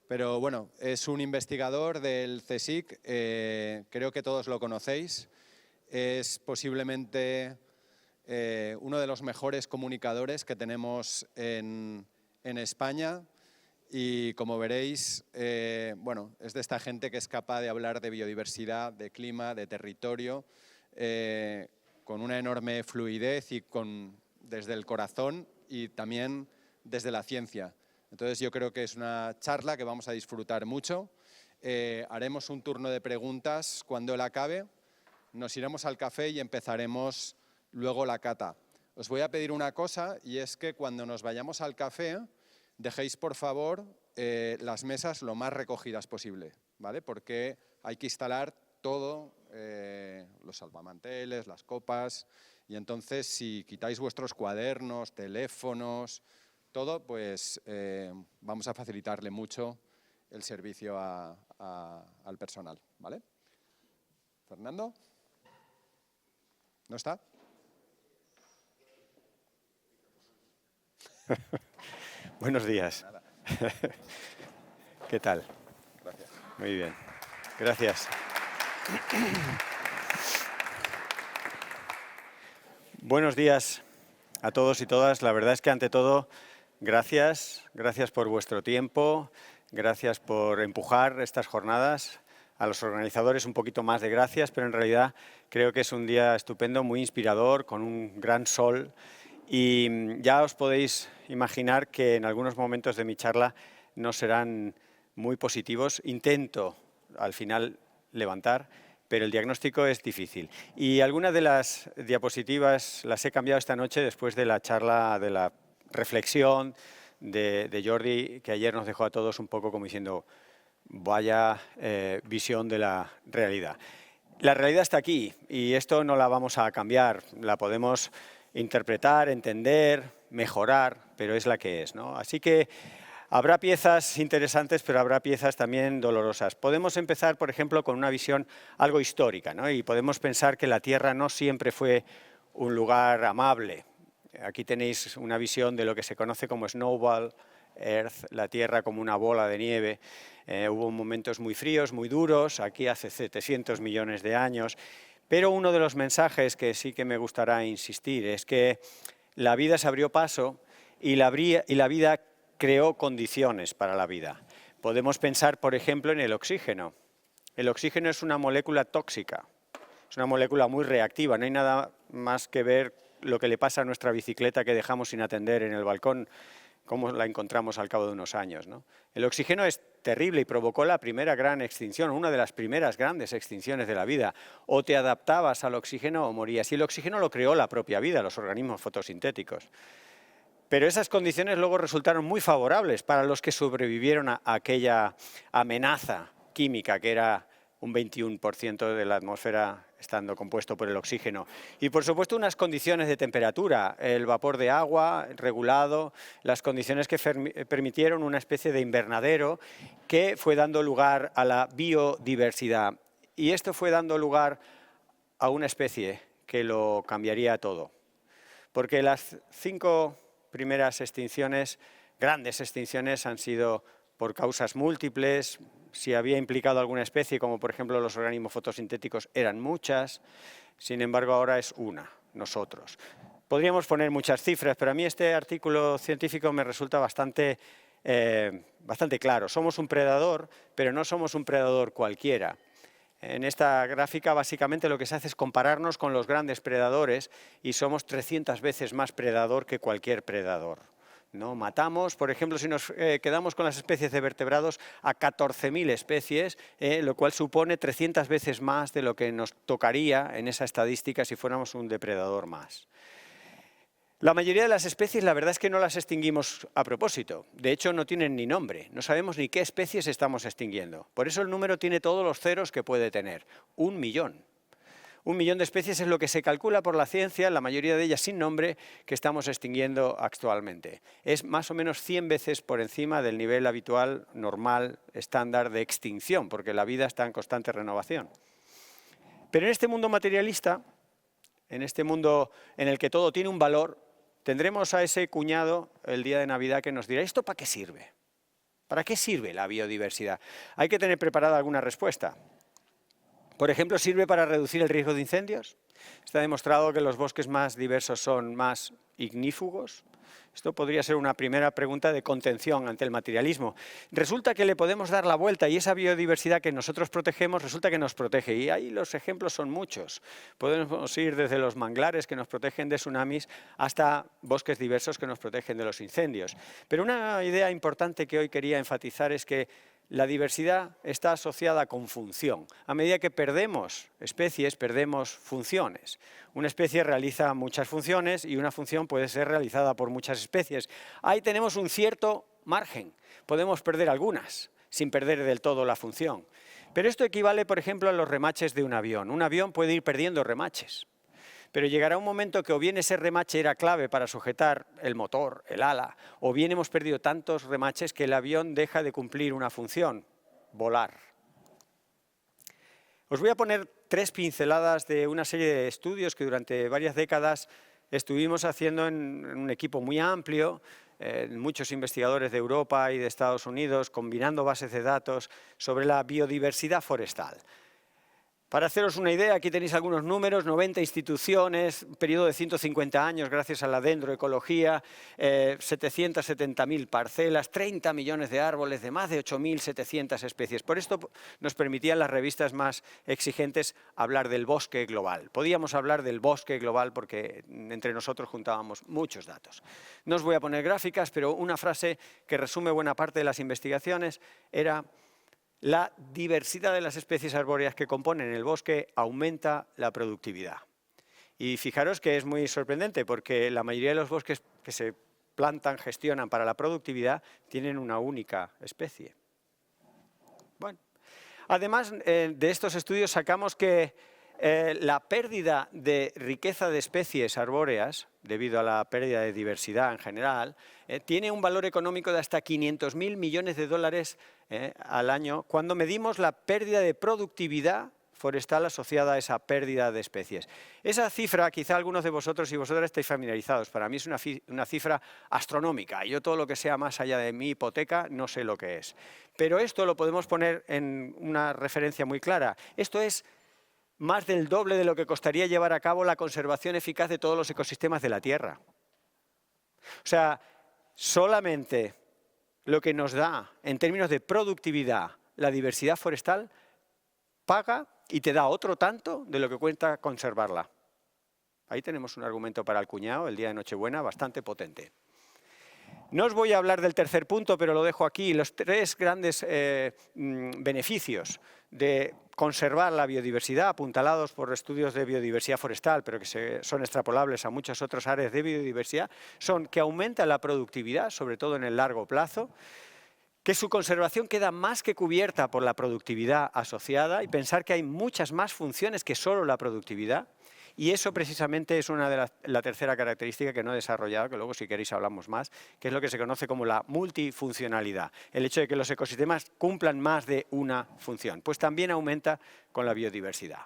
Pero bueno, es un investigador del CSIC, creo que todos lo conocéis. Es posiblemente uno de los mejores comunicadores que tenemos en España. Y como veréis, bueno, es de esta gente que es capaz de hablar de biodiversidad, de clima, de territorio, con una enorme fluidez y desde el corazón y también desde la ciencia. Entonces yo creo que es una charla que vamos a disfrutar mucho. Haremos un turno de preguntas cuando él acabe. Nos iremos al café y empezaremos luego la cata. Os voy a pedir una cosa, y es que cuando nos vayamos al café dejéis, por favor, las mesas lo más recogidas posible, ¿vale? Porque hay que instalar todo, los salvamanteles, las copas, y entonces si quitáis vuestros cuadernos, teléfonos, todo, pues vamos a facilitarle mucho el servicio al personal, ¿vale? ¿Fernando? ¿No está? Buenos días. ¿Qué tal? Gracias. Muy bien. Gracias. Buenos días a todos y todas. La verdad es que ante todo, gracias por vuestro tiempo, gracias por empujar estas jornadas. A los organizadores un poquito más de gracias, pero en realidad creo que es un día estupendo, muy inspirador, con un gran sol. Y ya os podéis imaginar que en algunos momentos de mi charla no serán muy positivos. Intento al final levantar, pero el diagnóstico es difícil. Y algunas de las diapositivas las he cambiado esta noche después de la charla, de la reflexión de Jordi, que ayer nos dejó a todos un poco como diciendo vaya visión de la realidad. La realidad está aquí y esto no la vamos a cambiar, la podemos interpretar, entender, mejorar, pero es la que es, ¿no? Así que habrá piezas interesantes, pero habrá piezas también dolorosas. Podemos empezar, por ejemplo, con una visión algo histórica, ¿no? Y podemos pensar que la Tierra no siempre fue un lugar amable. Aquí tenéis una visión de lo que se conoce como Snowball Earth, la Tierra como una bola de nieve. Hubo momentos muy fríos, muy duros, aquí hace 700 millones de años. Pero uno de los mensajes que sí que me gustará insistir es que la vida se abrió paso y la vida creó condiciones para la vida. Podemos pensar, por ejemplo, en el oxígeno. El oxígeno es una molécula tóxica, es una molécula muy reactiva. No hay nada más que ver lo que le pasa a nuestra bicicleta que dejamos sin atender en el balcón, cómo la encontramos al cabo de unos años, ¿no? El oxígeno es terrible y provocó la primera gran extinción, una de las primeras grandes extinciones de la vida. O te adaptabas al oxígeno o morías. Y el oxígeno lo creó la propia vida, los organismos fotosintéticos. Pero esas condiciones luego resultaron muy favorables para los que sobrevivieron a aquella amenaza química que era un 21% de la atmósfera estando compuesto por el oxígeno. Y por supuesto unas condiciones de temperatura, el vapor de agua regulado, las condiciones que permitieron una especie de invernadero que fue dando lugar a la biodiversidad. Y esto fue dando lugar a una especie que lo cambiaría todo. Porque las 5 primeras extinciones, grandes extinciones, han sido por causas múltiples. Si había implicado alguna especie, como por ejemplo los organismos fotosintéticos, eran muchas. Sin embargo, ahora es una, nosotros. Podríamos poner muchas cifras, pero a mí este artículo científico me resulta bastante claro. Somos un predador, pero no somos un predador cualquiera. En esta gráfica básicamente lo que se hace es compararnos con los grandes predadores y somos 300 veces más predador que cualquier predador, ¿no? Matamos, por ejemplo, si nos quedamos con las especies de vertebrados, a 14.000 especies, lo cual supone 300 veces más de lo que nos tocaría en esa estadística si fuéramos un depredador más. La mayoría de las especies, la verdad es que no las extinguimos a propósito. De hecho, no tienen ni nombre. No sabemos ni qué especies estamos extinguiendo. Por eso el número tiene todos los ceros que puede tener. 1 millón. 1 millón de especies es lo que se calcula por la ciencia, la mayoría de ellas sin nombre, que estamos extinguiendo actualmente. Es más o menos 100 veces por encima del nivel habitual, normal, estándar de extinción, porque la vida está en constante renovación. Pero en este mundo materialista, en este mundo en el que todo tiene un valor, tendremos a ese cuñado el día de Navidad que nos dirá, ¿esto para qué sirve? ¿Para qué sirve la biodiversidad? Hay que tener preparada alguna respuesta. Por ejemplo, ¿sirve para reducir el riesgo de incendios? Está demostrado que los bosques más diversos son más ignífugos. Esto podría ser una primera pregunta de contención ante el materialismo. Resulta que le podemos dar la vuelta y esa biodiversidad que nosotros protegemos resulta que nos protege. Y ahí los ejemplos son muchos. Podemos ir desde los manglares que nos protegen de tsunamis hasta bosques diversos que nos protegen de los incendios. Pero una idea importante que hoy quería enfatizar es que la diversidad está asociada con función. A medida que perdemos especies, perdemos funciones. Una especie realiza muchas funciones y una función puede ser realizada por muchas especies. Ahí tenemos un cierto margen. Podemos perder algunas, sin perder del todo la función. Pero esto equivale, por ejemplo, a los remaches de un avión. Un avión puede ir perdiendo remaches. Pero llegará un momento que o bien ese remache era clave para sujetar el motor, el ala, o bien hemos perdido tantos remaches que el avión deja de cumplir una función, volar. Os voy a poner 3 pinceladas de una serie de estudios que durante varias décadas estuvimos haciendo en un equipo muy amplio, muchos investigadores de Europa y de Estados Unidos, combinando bases de datos sobre la biodiversidad forestal. Para haceros una idea, aquí tenéis algunos números, 90 instituciones, un periodo de 150 años gracias a la dendroecología, 770.000 parcelas, 30 millones de árboles de más de 8.700 especies. Por esto nos permitían las revistas más exigentes hablar del bosque global. Podíamos hablar del bosque global porque entre nosotros juntábamos muchos datos. No os voy a poner gráficas, pero una frase que resume buena parte de las investigaciones era: la diversidad de las especies arbóreas que componen el bosque aumenta la productividad. Y fijaros que es muy sorprendente porque la mayoría de los bosques que se plantan, gestionan para la productividad, tienen una única especie. Bueno, además de estos estudios sacamos que la pérdida de riqueza de especies arbóreas, debido a la pérdida de diversidad en general, tiene un valor económico de hasta 500.000 millones de dólares al año cuando medimos la pérdida de productividad forestal asociada a esa pérdida de especies. Esa cifra, quizá algunos de vosotros y vosotras estáis familiarizados, para mí es una cifra astronómica. Yo todo lo que sea más allá de mi hipoteca no sé lo que es. Pero esto lo podemos poner en una referencia muy clara. Esto es más del doble de lo que costaría llevar a cabo la conservación eficaz de todos los ecosistemas de la Tierra. O sea, solamente lo que nos da, en términos de productividad, la diversidad forestal, paga y te da otro tanto de lo que cuesta conservarla. Ahí tenemos un argumento para el cuñado, el día de Nochebuena, bastante potente. No os voy a hablar del tercer punto, pero lo dejo aquí. Los 3 grandes beneficios de conservar la biodiversidad, apuntalados por estudios de biodiversidad forestal, pero que son extrapolables a muchas otras áreas de biodiversidad, son que aumenta la productividad, sobre todo en el largo plazo, que su conservación queda más que cubierta por la productividad asociada y pensar que hay muchas más funciones que solo la productividad. Y eso precisamente es una de la tercera característica que no he desarrollado, que luego si queréis hablamos más, que es lo que se conoce como la multifuncionalidad. El hecho de que los ecosistemas cumplan más de una función, pues también aumenta con la biodiversidad.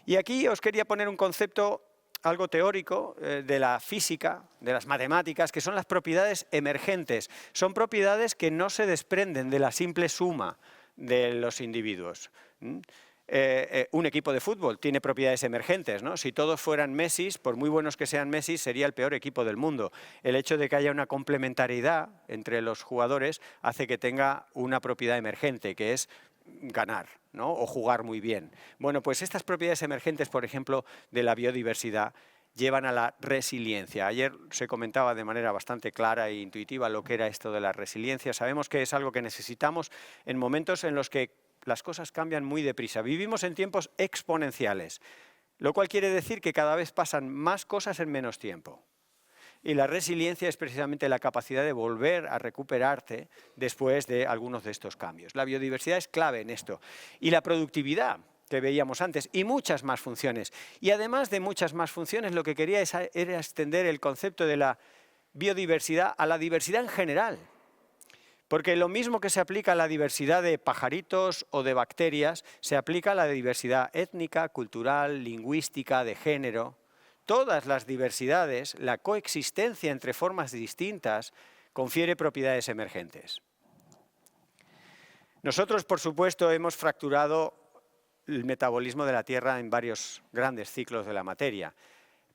Y aquí os quería poner un concepto algo teórico de la física, de las matemáticas, que son las propiedades emergentes. Son propiedades que no se desprenden de la simple suma de los individuos. Un equipo de fútbol tiene propiedades emergentes, ¿no? Si todos fueran Messi, por muy buenos que sean Messi, sería el peor equipo del mundo. El hecho de que haya una complementariedad entre los jugadores hace que tenga una propiedad emergente, que es ganar, ¿no? O jugar muy bien. Bueno, pues estas propiedades emergentes, por ejemplo, de la biodiversidad, llevan a la resiliencia. Ayer se comentaba de manera bastante clara e intuitiva lo que era esto de la resiliencia. Sabemos que es algo que necesitamos en momentos en los que las cosas cambian muy deprisa. Vivimos en tiempos exponenciales, lo cual quiere decir que cada vez pasan más cosas en menos tiempo. Y la resiliencia es precisamente la capacidad de volver a recuperarte después de algunos de estos cambios. La biodiversidad es clave en esto. Y la productividad que veíamos antes, y muchas más funciones. Y además de muchas más funciones, lo que quería era extender el concepto de la biodiversidad a la diversidad en general. Porque lo mismo que se aplica a la diversidad de pajaritos o de bacterias, se aplica a la diversidad étnica, cultural, lingüística, de género. Todas las diversidades, la coexistencia entre formas distintas, confiere propiedades emergentes. Nosotros, por supuesto, hemos fracturado el metabolismo de la Tierra en varios grandes ciclos de la materia.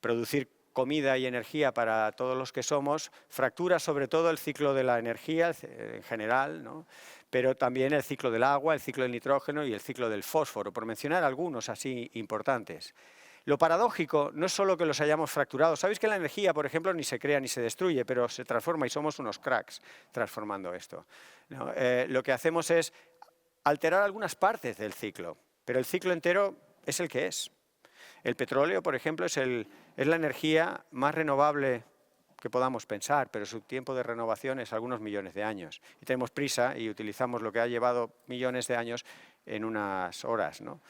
Producir comida y energía para todos los que somos fractura sobre todo el ciclo de la energía en general, ¿no? Pero también el ciclo del agua, el ciclo del nitrógeno y el ciclo del fósforo, por mencionar algunos así importantes. Lo paradójico no es solo que los hayamos fracturado. Sabéis que la energía, por ejemplo, ni se crea ni se destruye, pero se transforma y somos unos cracks transformando esto, ¿no? Lo que hacemos es alterar algunas partes del ciclo, pero el ciclo entero es el que es. El petróleo, por ejemplo, es la energía más renovable que podamos pensar, pero su tiempo de renovación es algunos millones de años. Y tenemos prisa y utilizamos lo que ha llevado millones de años en unas horas, ¿no?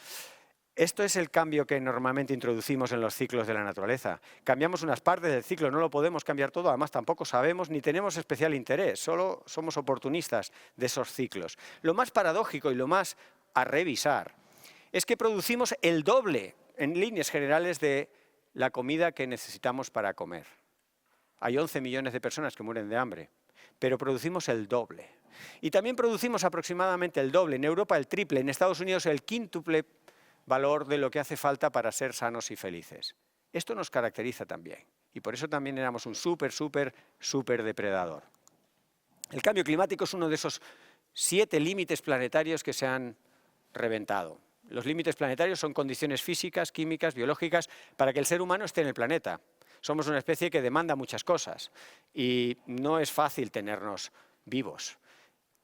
Esto es el cambio que normalmente introducimos en los ciclos de la naturaleza. Cambiamos unas partes del ciclo, no lo podemos cambiar todo, además tampoco sabemos ni tenemos especial interés, solo somos oportunistas de esos ciclos. Lo más paradójico y lo más a revisar es que producimos el doble, en líneas generales, de la comida que necesitamos para comer. Hay 11 millones de personas que mueren de hambre, pero producimos el doble. Y también producimos aproximadamente el doble, en Europa el triple, en Estados Unidos el quíntuple valor de lo que hace falta para ser sanos y felices. Esto nos caracteriza también, y por eso también éramos un súper depredador. El cambio climático es uno de esos 7 límites planetarios que se han reventado. Los límites planetarios son condiciones físicas, químicas, biológicas para que el ser humano esté en el planeta. Somos una especie que demanda muchas cosas y no es fácil tenernos vivos.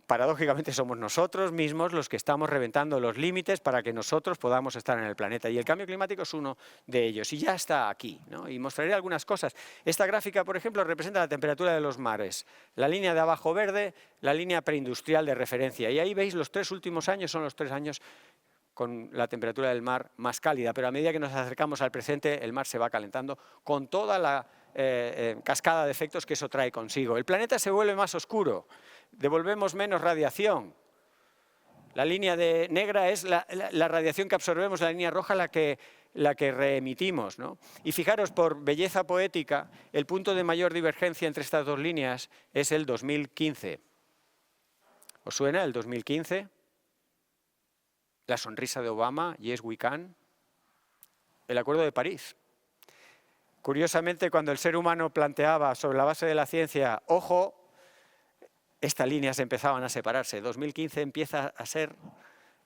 Paradójicamente somos nosotros mismos los que estamos reventando los límites para que nosotros podamos estar en el planeta. Y el cambio climático es uno de ellos y ya está aquí, ¿no? Y mostraré algunas cosas. Esta gráfica, por ejemplo, representa la temperatura de los mares. La línea de abajo verde, la línea preindustrial de referencia. Y ahí veis los 3 últimos años, son los 3 años con la temperatura del mar más cálida. Pero a medida que nos acercamos al presente, el mar se va calentando con toda la cascada de efectos que eso trae consigo. El planeta se vuelve más oscuro. Devolvemos menos radiación. La línea negra es la radiación que absorbemos, la línea roja la que reemitimos, ¿no? Y fijaros, por belleza poética, el punto de mayor divergencia entre estas dos líneas es el 2015. ¿Os suena el 2015? La sonrisa de Obama, Yes We Can. El Acuerdo de París. Curiosamente, cuando el ser humano planteaba sobre la base de la ciencia, ojo, estas líneas empezaban a separarse. 2015 empieza a ser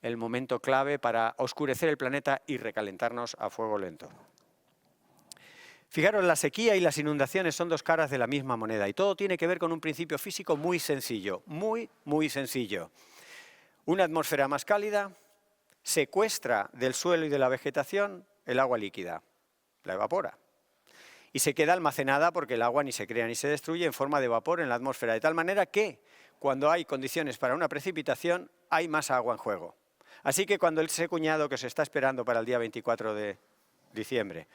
el momento clave para oscurecer el planeta y recalentarnos a fuego lento. Fijaros, la sequía y las inundaciones son 2 caras de la misma moneda y todo tiene que ver con un principio físico muy sencillo, muy sencillo. Una atmósfera más cálida secuestra del suelo y de la vegetación el agua líquida, la evapora. Y se queda almacenada porque el agua ni se crea ni se destruye en forma de vapor en la atmósfera, de tal manera que cuando hay condiciones para una precipitación hay más agua en juego. Así que cuando ese cuñado que se está esperando para el día 24 de diciembre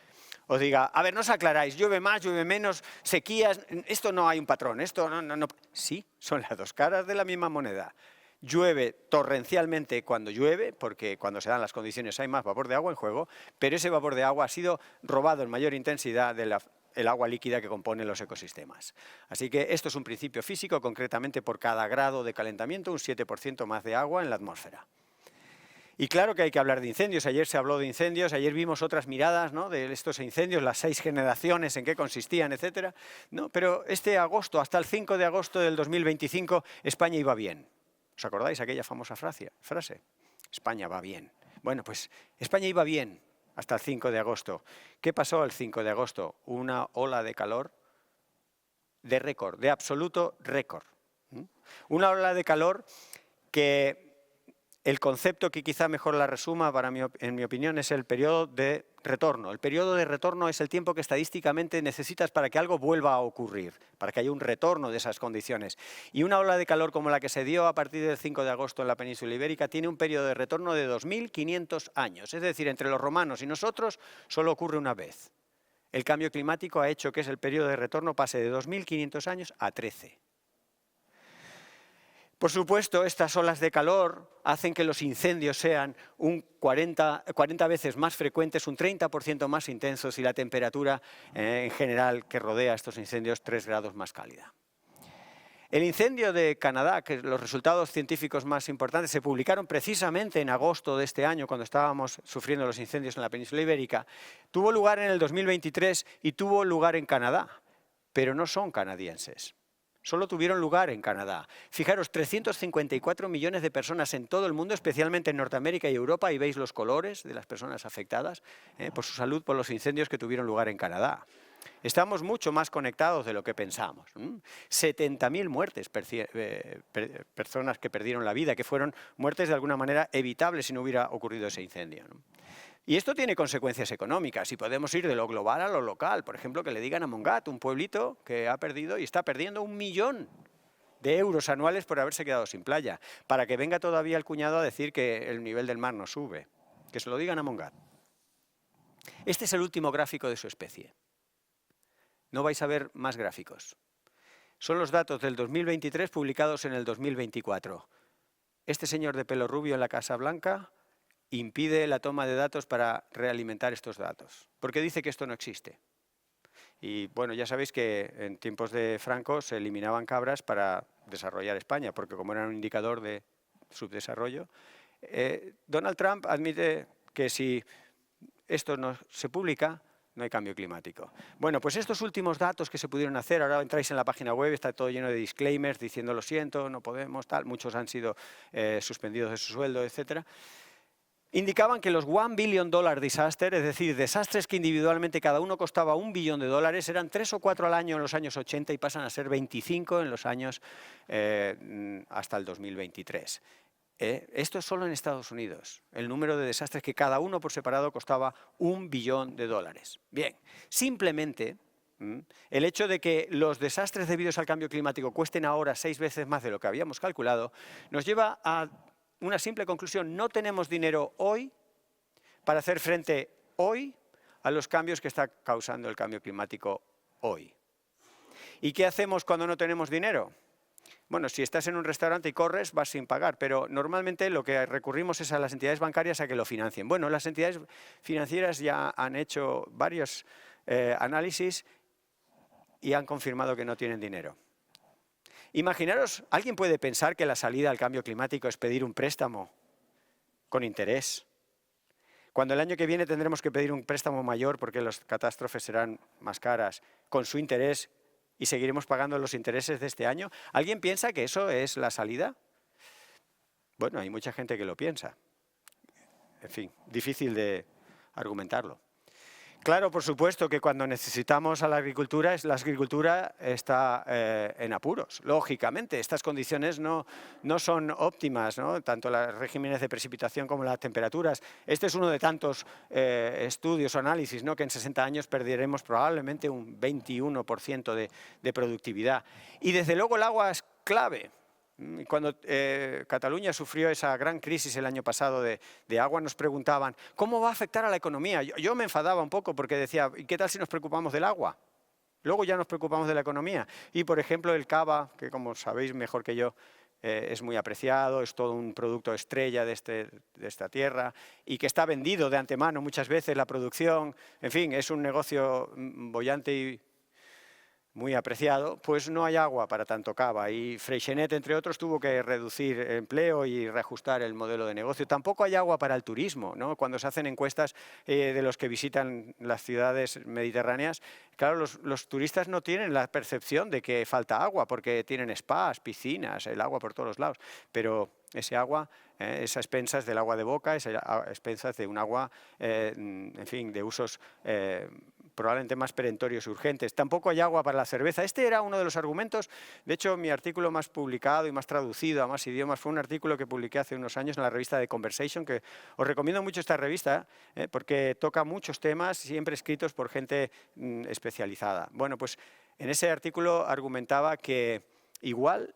os diga, a ver, no os aclaráis, llueve más, llueve menos, sequías, esto no hay un patrón, esto no. Sí, son las 2 caras de la misma moneda. Llueve torrencialmente cuando llueve, porque cuando se dan las condiciones hay más vapor de agua en juego, pero ese vapor de agua ha sido robado en mayor intensidad del agua líquida que compone los ecosistemas. Así que esto es un principio físico, concretamente por cada grado de calentamiento, un 7% más de agua en la atmósfera. Y claro que hay que hablar de incendios. Ayer se habló de incendios, ayer vimos otras miradas, ¿no?, de estos incendios, las 6 generaciones, en qué consistían, etcétera, ¿no? Pero este agosto, hasta el 5 de agosto del 2025, España iba bien. ¿Os acordáis aquella famosa frase? España va bien. Bueno, pues España iba bien hasta el 5 de agosto. ¿Qué pasó el 5 de agosto? Una ola de calor de récord, de absoluto récord. Una ola de calor que el concepto que quizá mejor la resuma, en mi opinión, es el periodo de retorno. El periodo de retorno es el tiempo que estadísticamente necesitas para que algo vuelva a ocurrir, para que haya un retorno de esas condiciones. Y una ola de calor como la que se dio a partir del 5 de agosto en la península ibérica tiene un periodo de retorno de 2500 años. Es decir, entre los romanos y nosotros solo ocurre una vez. El cambio climático ha hecho que el periodo de retorno pase de 2500 años a 13. Por supuesto, estas olas de calor hacen que los incendios sean un 40 veces más frecuentes, un 30% más intensos y la temperatura en general que rodea estos incendios 3 grados más cálida. El incendio de Canadá, que los resultados científicos más importantes se publicaron precisamente en agosto de este año, cuando estábamos sufriendo los incendios en la península ibérica, tuvo lugar en el 2023 y tuvo lugar en Canadá, pero no son canadienses. Solo tuvieron lugar en Canadá. Fijaros, 354 millones de personas en todo el mundo, especialmente en Norteamérica y Europa, y veis los colores de las personas afectadas por su salud por los incendios que tuvieron lugar en Canadá. Estamos mucho más conectados de lo que pensamos. 70.000 muertes, personas que perdieron la vida, que fueron muertes de alguna manera evitables si no hubiera ocurrido ese incendio. Y esto tiene consecuencias económicas y podemos ir de lo global a lo local. Por ejemplo, que le digan a Montgat, un pueblito que ha perdido y está perdiendo 1 millón de euros anuales por haberse quedado sin playa, para que venga todavía el cuñado a decir que el nivel del mar no sube. Que se lo digan a Montgat. Este es el último gráfico de su especie. No vais a ver más gráficos. Son los datos del 2023 publicados en el 2024. Este señor de pelo rubio en la Casa Blanca impide la toma de datos para realimentar estos datos, porque dice que esto no existe. Y bueno, ya sabéis que en tiempos de Franco se eliminaban cabras para desarrollar España, porque como era un indicador de subdesarrollo, Donald Trump admite que si esto no se publica, no hay cambio climático. Bueno, pues estos últimos datos que se pudieron hacer, ahora entráis en la página web, está todo lleno de disclaimers diciendo lo siento, no podemos, tal, muchos han sido suspendidos de su sueldo, etcétera. Indicaban que los $1 billion disaster, es decir, desastres que individualmente cada uno costaba $1 billón, eran 3 o 4 al año en los años 80 y pasan a ser 25 en los años hasta el 2023. Esto es solo en Estados Unidos, el número de desastres que cada uno por separado costaba $1 billón. Bien, simplemente el hecho de que los desastres debidos al cambio climático cuesten ahora 6 veces más de lo que habíamos calculado, nos lleva a una simple conclusión: no tenemos dinero hoy para hacer frente hoy a los cambios que está causando el cambio climático hoy. ¿Y qué hacemos cuando no tenemos dinero? Bueno, si estás en un restaurante y corres, vas sin pagar, pero normalmente lo que recurrimos es a las entidades bancarias a que lo financien. Bueno, las entidades financieras ya han hecho varios análisis y han confirmado que no tienen dinero. Imaginaros, ¿alguien puede pensar que la salida al cambio climático es pedir un préstamo con interés? Cuando el año que viene tendremos que pedir un préstamo mayor porque las catástrofes serán más caras, con su interés, y seguiremos pagando los intereses de este año. ¿Alguien piensa que eso es la salida? Bueno, hay mucha gente que lo piensa. En fin, difícil de argumentarlo. Claro, por supuesto que cuando necesitamos a la agricultura está en apuros. Lógicamente, estas condiciones no son óptimas, ¿no? Tanto los regímenes de precipitación como las temperaturas. Este es uno de tantos estudios o análisis, ¿no? Que en 60 años perderemos probablemente un 21% de productividad. Y desde luego el agua es clave. Cuando Cataluña sufrió esa gran crisis el año pasado de agua, nos preguntaban ¿cómo va a afectar a la economía? Yo me enfadaba un poco porque decía ¿y qué tal si nos preocupamos del agua? Luego ya nos preocupamos de la economía. Y por ejemplo el cava, que como sabéis mejor que yo, es muy apreciado, es todo un producto estrella de esta tierra y que está vendido de antemano muchas veces la producción, en fin, es un negocio boyante y muy apreciado, pues no hay agua para tanto cava y Freixenet, entre otros, tuvo que reducir empleo y reajustar el modelo de negocio. Tampoco hay agua para el turismo, ¿no? Cuando se hacen encuestas de los que visitan las ciudades mediterráneas, claro, los turistas no tienen la percepción de que falta agua porque tienen spas, piscinas, el agua por todos los lados, pero ese agua es a expensas del agua de boca, es a expensas de un agua, en fin, de usos probablemente más perentorios y urgentes. Tampoco hay agua para la cerveza. Este era uno de los argumentos. De hecho, mi artículo más publicado y más traducido a más idiomas fue un artículo que publiqué hace unos años en la revista The Conversation, que os recomiendo mucho esta revista porque toca muchos temas siempre escritos por gente especializada. Bueno, pues en ese artículo argumentaba que igual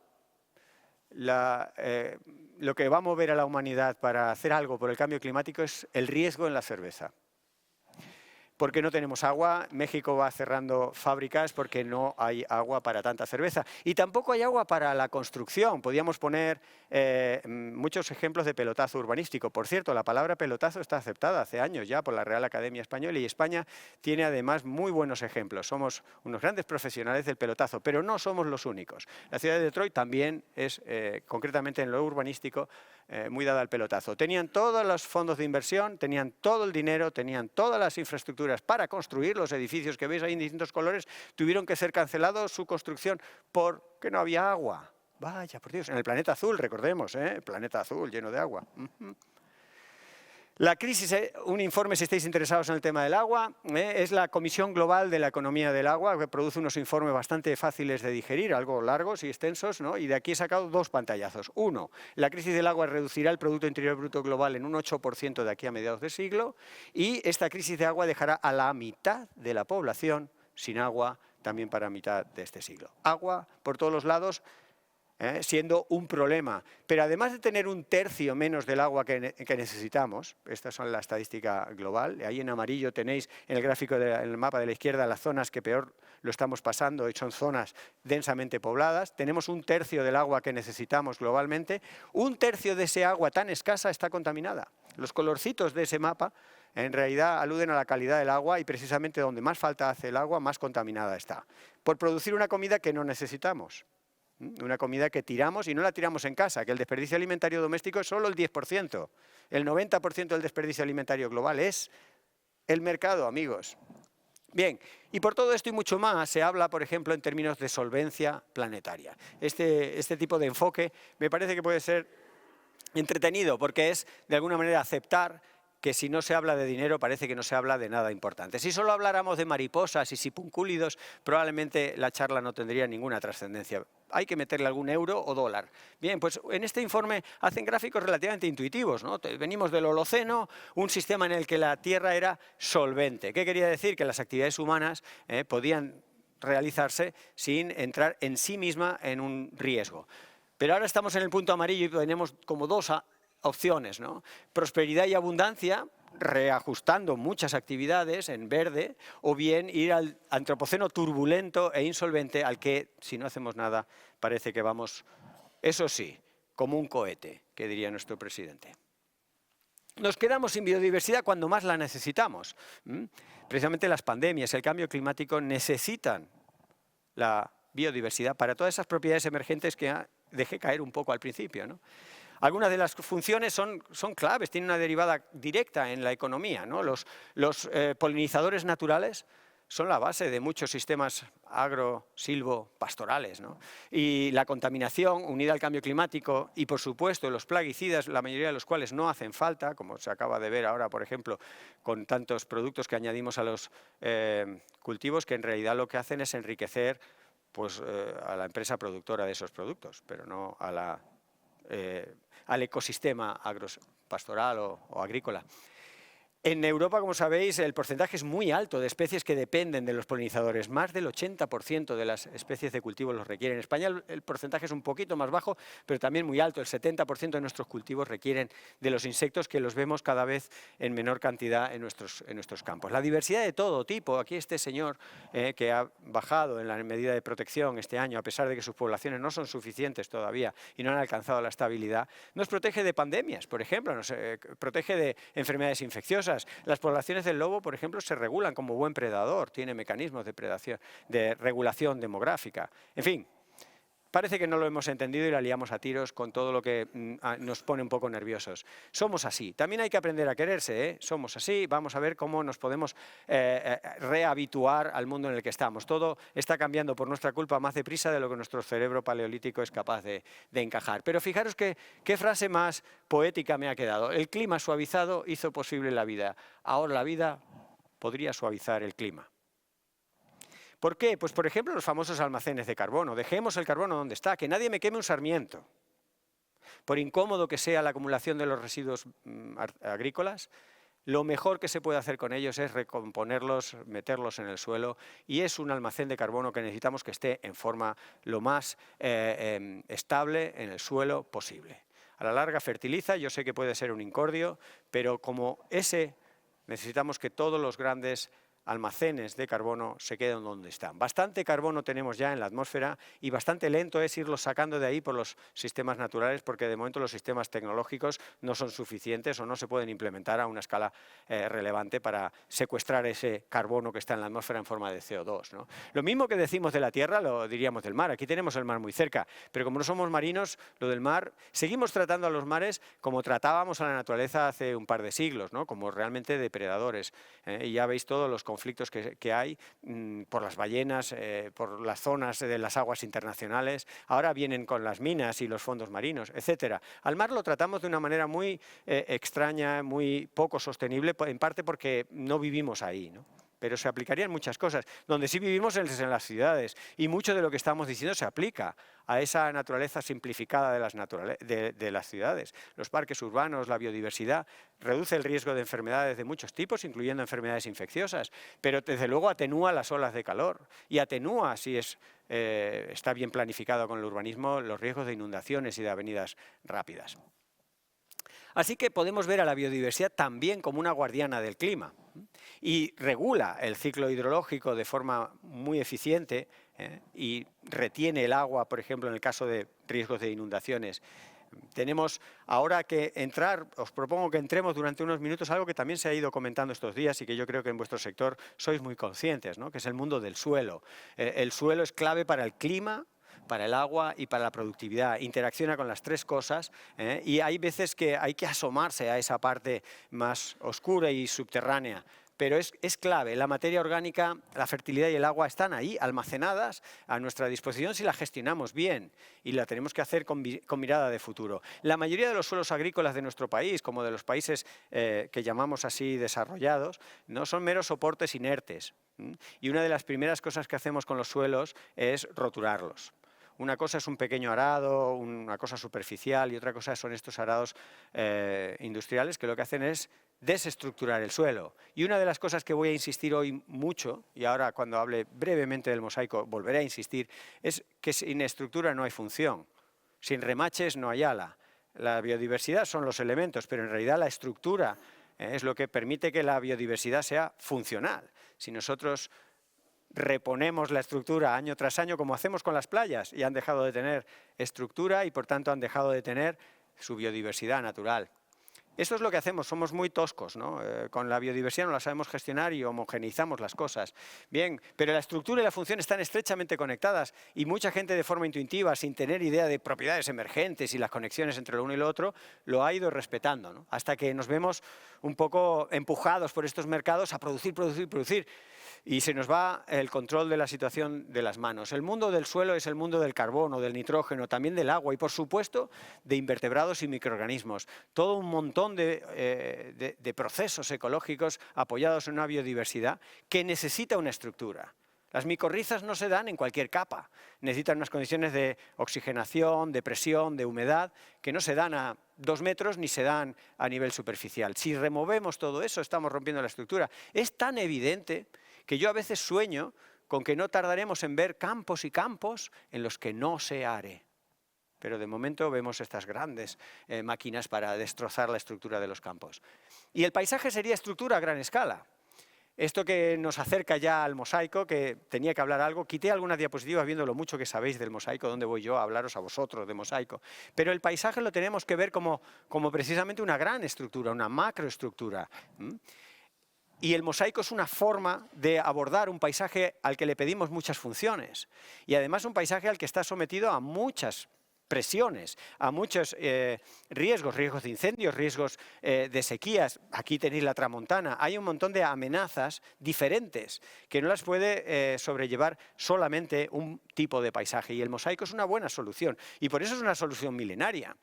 lo que va a mover a la humanidad para hacer algo por el cambio climático es el riesgo en la cerveza. porque no tenemos agua. México va cerrando fábricas porque no hay agua para tanta cerveza. Y tampoco hay agua para la construcción. Podríamos poner muchos ejemplos de pelotazo urbanístico. Por cierto, la palabra pelotazo está aceptada hace años ya por la Real Academia Española, y España tiene además muy buenos ejemplos. Somos unos grandes profesionales del pelotazo, pero no somos los únicos. La ciudad de Detroit también es, concretamente en lo urbanístico, muy dada al pelotazo. Tenían todos los fondos de inversión, tenían todo el dinero, tenían todas las infraestructuras para construir los edificios que veis ahí en distintos colores. Tuvieron que ser cancelados su construcción porque no había agua. Vaya, por Dios, en el planeta azul, recordemos, el planeta azul lleno de agua. La crisis, un informe si estáis interesados en el tema del agua, es la Comisión Global de la Economía del Agua, que produce unos informes bastante fáciles de digerir, algo largos y extensos, ¿no? Y de aquí he sacado dos pantallazos. Uno, la crisis del agua reducirá el Producto Interior Bruto global en un 8% de aquí a mediados de siglo, y esta crisis de agua dejará a la mitad de la población sin agua también para mitad de este siglo. Agua por todos los lados, siendo un problema. Pero además de tener un tercio menos del agua que necesitamos, estas son la estadística global, ahí en amarillo tenéis en el gráfico, en el mapa de la izquierda, las zonas que peor lo estamos pasando, y son zonas densamente pobladas. Tenemos un tercio del agua que necesitamos globalmente, un tercio de ese agua tan escasa está contaminada. Los colorcitos de ese mapa en realidad aluden a la calidad del agua, y precisamente donde más falta hace el agua, más contaminada está. Por producir una comida que no necesitamos. Una comida que tiramos, y no la tiramos en casa, que el desperdicio alimentario doméstico es solo el 10%. El 90% del desperdicio alimentario global es el mercado, amigos. Bien, y por todo esto y mucho más se habla, por ejemplo, en términos de solvencia planetaria. Este tipo de enfoque me parece que puede ser entretenido, porque es, de alguna manera, aceptar que si no se habla de dinero parece que no se habla de nada importante. Si solo habláramos de mariposas y sipuncúlidos, probablemente la charla no tendría ninguna trascendencia. Hay que meterle algún euro o dólar. Bien, pues en este informe hacen gráficos relativamente intuitivos, ¿no? Venimos del Holoceno, un sistema en el que la Tierra era solvente. ¿Qué quería decir? Que las actividades humanas podían realizarse sin entrar en sí misma en un riesgo. Pero ahora estamos en el punto amarillo y tenemos como dos opciones, ¿no? Prosperidad y abundancia, reajustando muchas actividades en verde, o bien ir al antropoceno turbulento e insolvente, al que, si no hacemos nada, parece que vamos, eso sí, como un cohete, que diría nuestro presidente. Nos quedamos sin biodiversidad cuando más la necesitamos. Precisamente las pandemias, el cambio climático necesitan la biodiversidad para todas esas propiedades emergentes que dejé caer un poco al principio, ¿no? Algunas de las funciones son claves, tienen una derivada directa en la economía, ¿no? Los polinizadores naturales son la base de muchos sistemas agro-silvo-pastorales, ¿no? Y la contaminación unida al cambio climático y, por supuesto, los plaguicidas, la mayoría de los cuales no hacen falta, como se acaba de ver ahora, por ejemplo, con tantos productos que añadimos a los cultivos, que en realidad lo que hacen es enriquecer pues, a la empresa productora de esos productos, pero no a al ecosistema agropastoral o agrícola. En Europa, como sabéis, el porcentaje es muy alto de especies que dependen de los polinizadores. Más del 80% de las especies de cultivos los requieren. En España el porcentaje es un poquito más bajo, pero también muy alto. El 70% de nuestros cultivos requieren de los insectos, que los vemos cada vez en menor cantidad en nuestros campos. La diversidad de todo tipo. Aquí este señor que ha bajado en la medida de protección este año, a pesar de que sus poblaciones no son suficientes todavía y no han alcanzado la estabilidad, nos protege de pandemias, por ejemplo, nos protege de enfermedades infecciosas. Las poblaciones del lobo, por ejemplo, se regulan como buen predador, tiene mecanismos de regulación demográfica. En fin, parece que no lo hemos entendido y la liamos a tiros con todo lo que nos pone un poco nerviosos. Somos así. También hay que aprender a quererse, ¿eh? Somos así. Vamos a ver cómo nos podemos rehabituar al mundo en el que estamos. Todo está cambiando por nuestra culpa más deprisa de lo que nuestro cerebro paleolítico es capaz de encajar. Pero fijaros qué frase más poética me ha quedado. El clima suavizado hizo posible la vida. Ahora la vida podría suavizar el clima. ¿Por qué? Pues, por ejemplo, los famosos almacenes de carbono. Dejemos el carbono donde está, que nadie me queme un sarmiento. Por incómodo que sea la acumulación de los residuos agrícolas, lo mejor que se puede hacer con ellos es recomponerlos, meterlos en el suelo, y es un almacén de carbono que necesitamos que esté en forma lo más estable en el suelo posible. A la larga fertiliza, yo sé que puede ser un incordio, pero como ese necesitamos que todos los grandes almacenes de carbono se quedan donde están. Bastante carbono tenemos ya en la atmósfera y bastante lento es irlos sacando de ahí por los sistemas naturales, porque de momento los sistemas tecnológicos no son suficientes o no se pueden implementar a una escala relevante para secuestrar ese carbono que está en la atmósfera en forma de CO2, ¿no? Lo mismo que decimos de la Tierra lo diríamos del mar. Aquí tenemos el mar muy cerca, pero como no somos marinos, lo del mar, seguimos tratando a los mares como tratábamos a la naturaleza hace un par de siglos, ¿no? Como realmente depredadores. Y ya veis todos los conflictos que hay por las ballenas, por las zonas de las aguas internacionales. Ahora vienen con las minas y los fondos marinos, etcétera. Al mar lo tratamos de una manera muy extraña, muy poco sostenible, en parte porque no vivimos ahí, ¿no? Pero se aplicarían muchas cosas. Donde sí vivimos es en las ciudades, y mucho de lo que estamos diciendo se aplica a esa naturaleza simplificada de las ciudades. Los parques urbanos, la biodiversidad, reduce el riesgo de enfermedades de muchos tipos, incluyendo enfermedades infecciosas, pero desde luego atenúa las olas de calor y atenúa, si está bien planificado con el urbanismo, los riesgos de inundaciones y de avenidas rápidas. Así que podemos ver a la biodiversidad también como una guardiana del clima y regula el ciclo hidrológico de forma muy eficiente y retiene el agua, por ejemplo, en el caso de riesgos de inundaciones. Tenemos ahora que entrar, os propongo que entremos durante unos minutos, algo que también se ha ido comentando estos días y que yo creo que en vuestro sector sois muy conscientes, ¿no? Que es el mundo del suelo. El suelo es clave para el clima, para el agua y para la productividad. Interacciona con las tres cosas y hay veces que hay que asomarse a esa parte más oscura y subterránea. Pero es clave, la materia orgánica, la fertilidad y el agua están ahí, almacenadas a nuestra disposición si la gestionamos bien, y la tenemos que hacer con mirada de futuro. La mayoría de los suelos agrícolas de nuestro país, como de los países que llamamos así desarrollados, no son meros soportes inertes. Y una de las primeras cosas que hacemos con los suelos es roturarlos. Una cosa es un pequeño arado, una cosa superficial, y otra cosa son estos arados industriales que lo que hacen es desestructurar el suelo. Y una de las cosas que voy a insistir hoy mucho, y ahora cuando hable brevemente del mosaico volveré a insistir, es que sin estructura no hay función, sin remaches no hay ala. La biodiversidad son los elementos, pero en realidad la estructura es lo que permite que la biodiversidad sea funcional. Si nosotros reponemos la estructura año tras año, como hacemos con las playas, y han dejado de tener estructura y por tanto han dejado de tener su biodiversidad natural. Eso es lo que hacemos, somos muy toscos, ¿no? Con la biodiversidad no la sabemos gestionar y homogeneizamos las cosas. Bien, pero la estructura y la función están estrechamente conectadas y mucha gente de forma intuitiva, sin tener idea de propiedades emergentes y las conexiones entre lo uno y lo otro, lo ha ido respetando, ¿no? Hasta que nos vemos un poco empujados por estos mercados a producir, producir, producir. Y se nos va el control de la situación de las manos. El mundo del suelo es el mundo del carbono, del nitrógeno, también del agua y, por supuesto, de invertebrados y microorganismos. Todo un montón de procesos ecológicos apoyados en una biodiversidad que necesita una estructura. Las micorrizas no se dan en cualquier capa. Necesitan unas condiciones de oxigenación, de presión, de humedad, que no se dan a 2 metros ni se dan a nivel superficial. Si removemos todo eso, estamos rompiendo la estructura. Es tan evidente que yo a veces sueño con que no tardaremos en ver campos y campos en los que no se are. Pero de momento vemos estas grandes máquinas para destrozar la estructura de los campos. Y el paisaje sería estructura a gran escala. Esto que nos acerca ya al mosaico, que tenía que hablar algo, quité algunas diapositivas viendo lo mucho que sabéis del mosaico, dónde voy yo a hablaros a vosotros de mosaico. Pero el paisaje lo tenemos que ver como precisamente una gran estructura, una macroestructura. Y el mosaico es una forma de abordar un paisaje al que le pedimos muchas funciones. Y además un paisaje al que está sometido a muchas presiones, a muchos riesgos de incendios, riesgos de sequías. Aquí tenéis la tramontana. Hay un montón de amenazas diferentes que no las puede sobrellevar solamente un tipo de paisaje. Y el mosaico es una buena solución. Y por eso es una solución milenaria.